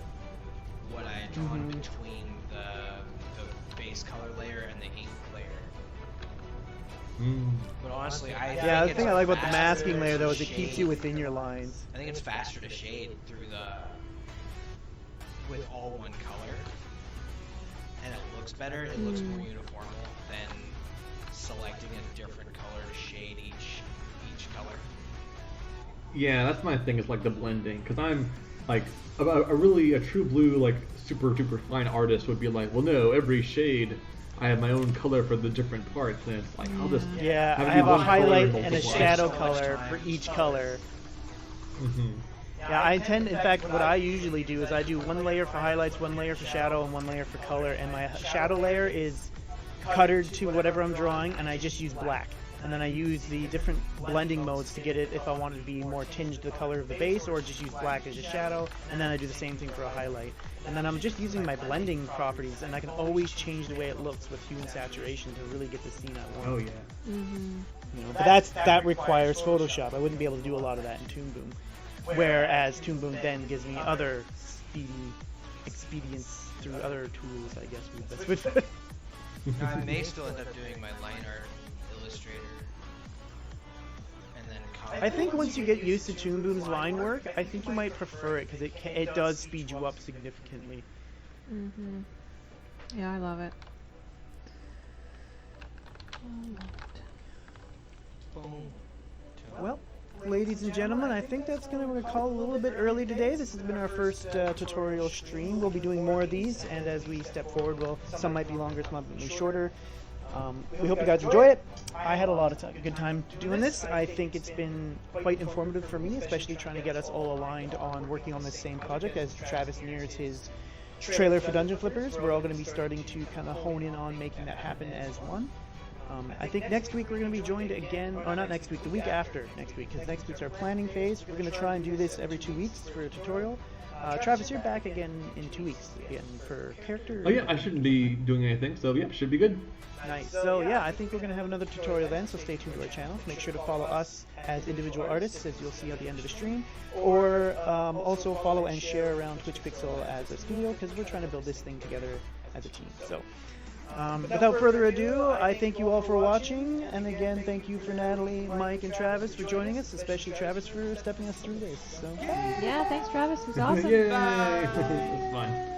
what I had drawn between the base color layer and the ink layer. But honestly, Yeah, the thing I like about the masking layer though is it keeps you within your lines. I think it's faster to shade through with all one color, and it looks better. It looks more uniform than selecting a different color to shade each color. Yeah, that's my thing. Is like the blending, because I'm like a true blue like super duper fine artist would be like, well, no, every shade I have my own color for the different parts, and it's like, how this? Yeah, I have a highlight and a shadow color for each color. Yeah, I tend, in fact, what I usually do is I do one layer for highlights, one layer for shadow, and one layer for color, and my shadow layer is cuttered to whatever I'm drawing, and I just use black. And then I use the different blending modes to get it if I want it to be more tinged the color of the base, or just use black as a shadow, and then I do the same thing for a highlight. And then I'm just using my blending properties, and I can always change the way it looks with hue and saturation to really get the scene I want. Oh yeah. You know, but that requires Photoshop. I wouldn't be able to do a lot of that in Toon Boom. Whereas Toon Boom then gives me other speedy expedience through other tools, I guess. I may still end up doing my line art illustrator, and then I think once you get used to Toon Boom's line work, I think you might prefer it because it does speed you up significantly. Yeah, I love it. Well, ladies and gentlemen, I think that's going to call a little bit early today. This has been our first tutorial stream. We'll be doing more of these, and as we step forward, some might be longer, some might be shorter. We hope you guys enjoy it. I had a lot of good time doing this. I think it's been quite informative for me, especially trying to get us all aligned on working on this same project as Travis nears his trailer for Dungeon Flippers. We're all going to be starting to kind of hone in on making that happen as one. I think next week we're going to be joined again, or not next week, the week after next week, because next week's our planning phase. We're going to try and do this every 2 weeks for a tutorial. Travis, you're back again in 2 weeks again for character. Oh yeah, I shouldn't be doing anything, so yeah, should be good. Nice. So yeah, I think we're going to have another tutorial then, so stay tuned to our channel. Make sure to follow us as individual artists, as you'll see at the end of the stream, or also follow and share around Twitch Pixel as a studio, because we're trying to build this thing together as a team. So without further ado, I thank you all for watching, and again, thank you for Natalie, Mike, and Travis for joining us, especially Travis for stepping us through this. So. Yeah, thanks Travis, it was awesome. Yay! It was fun.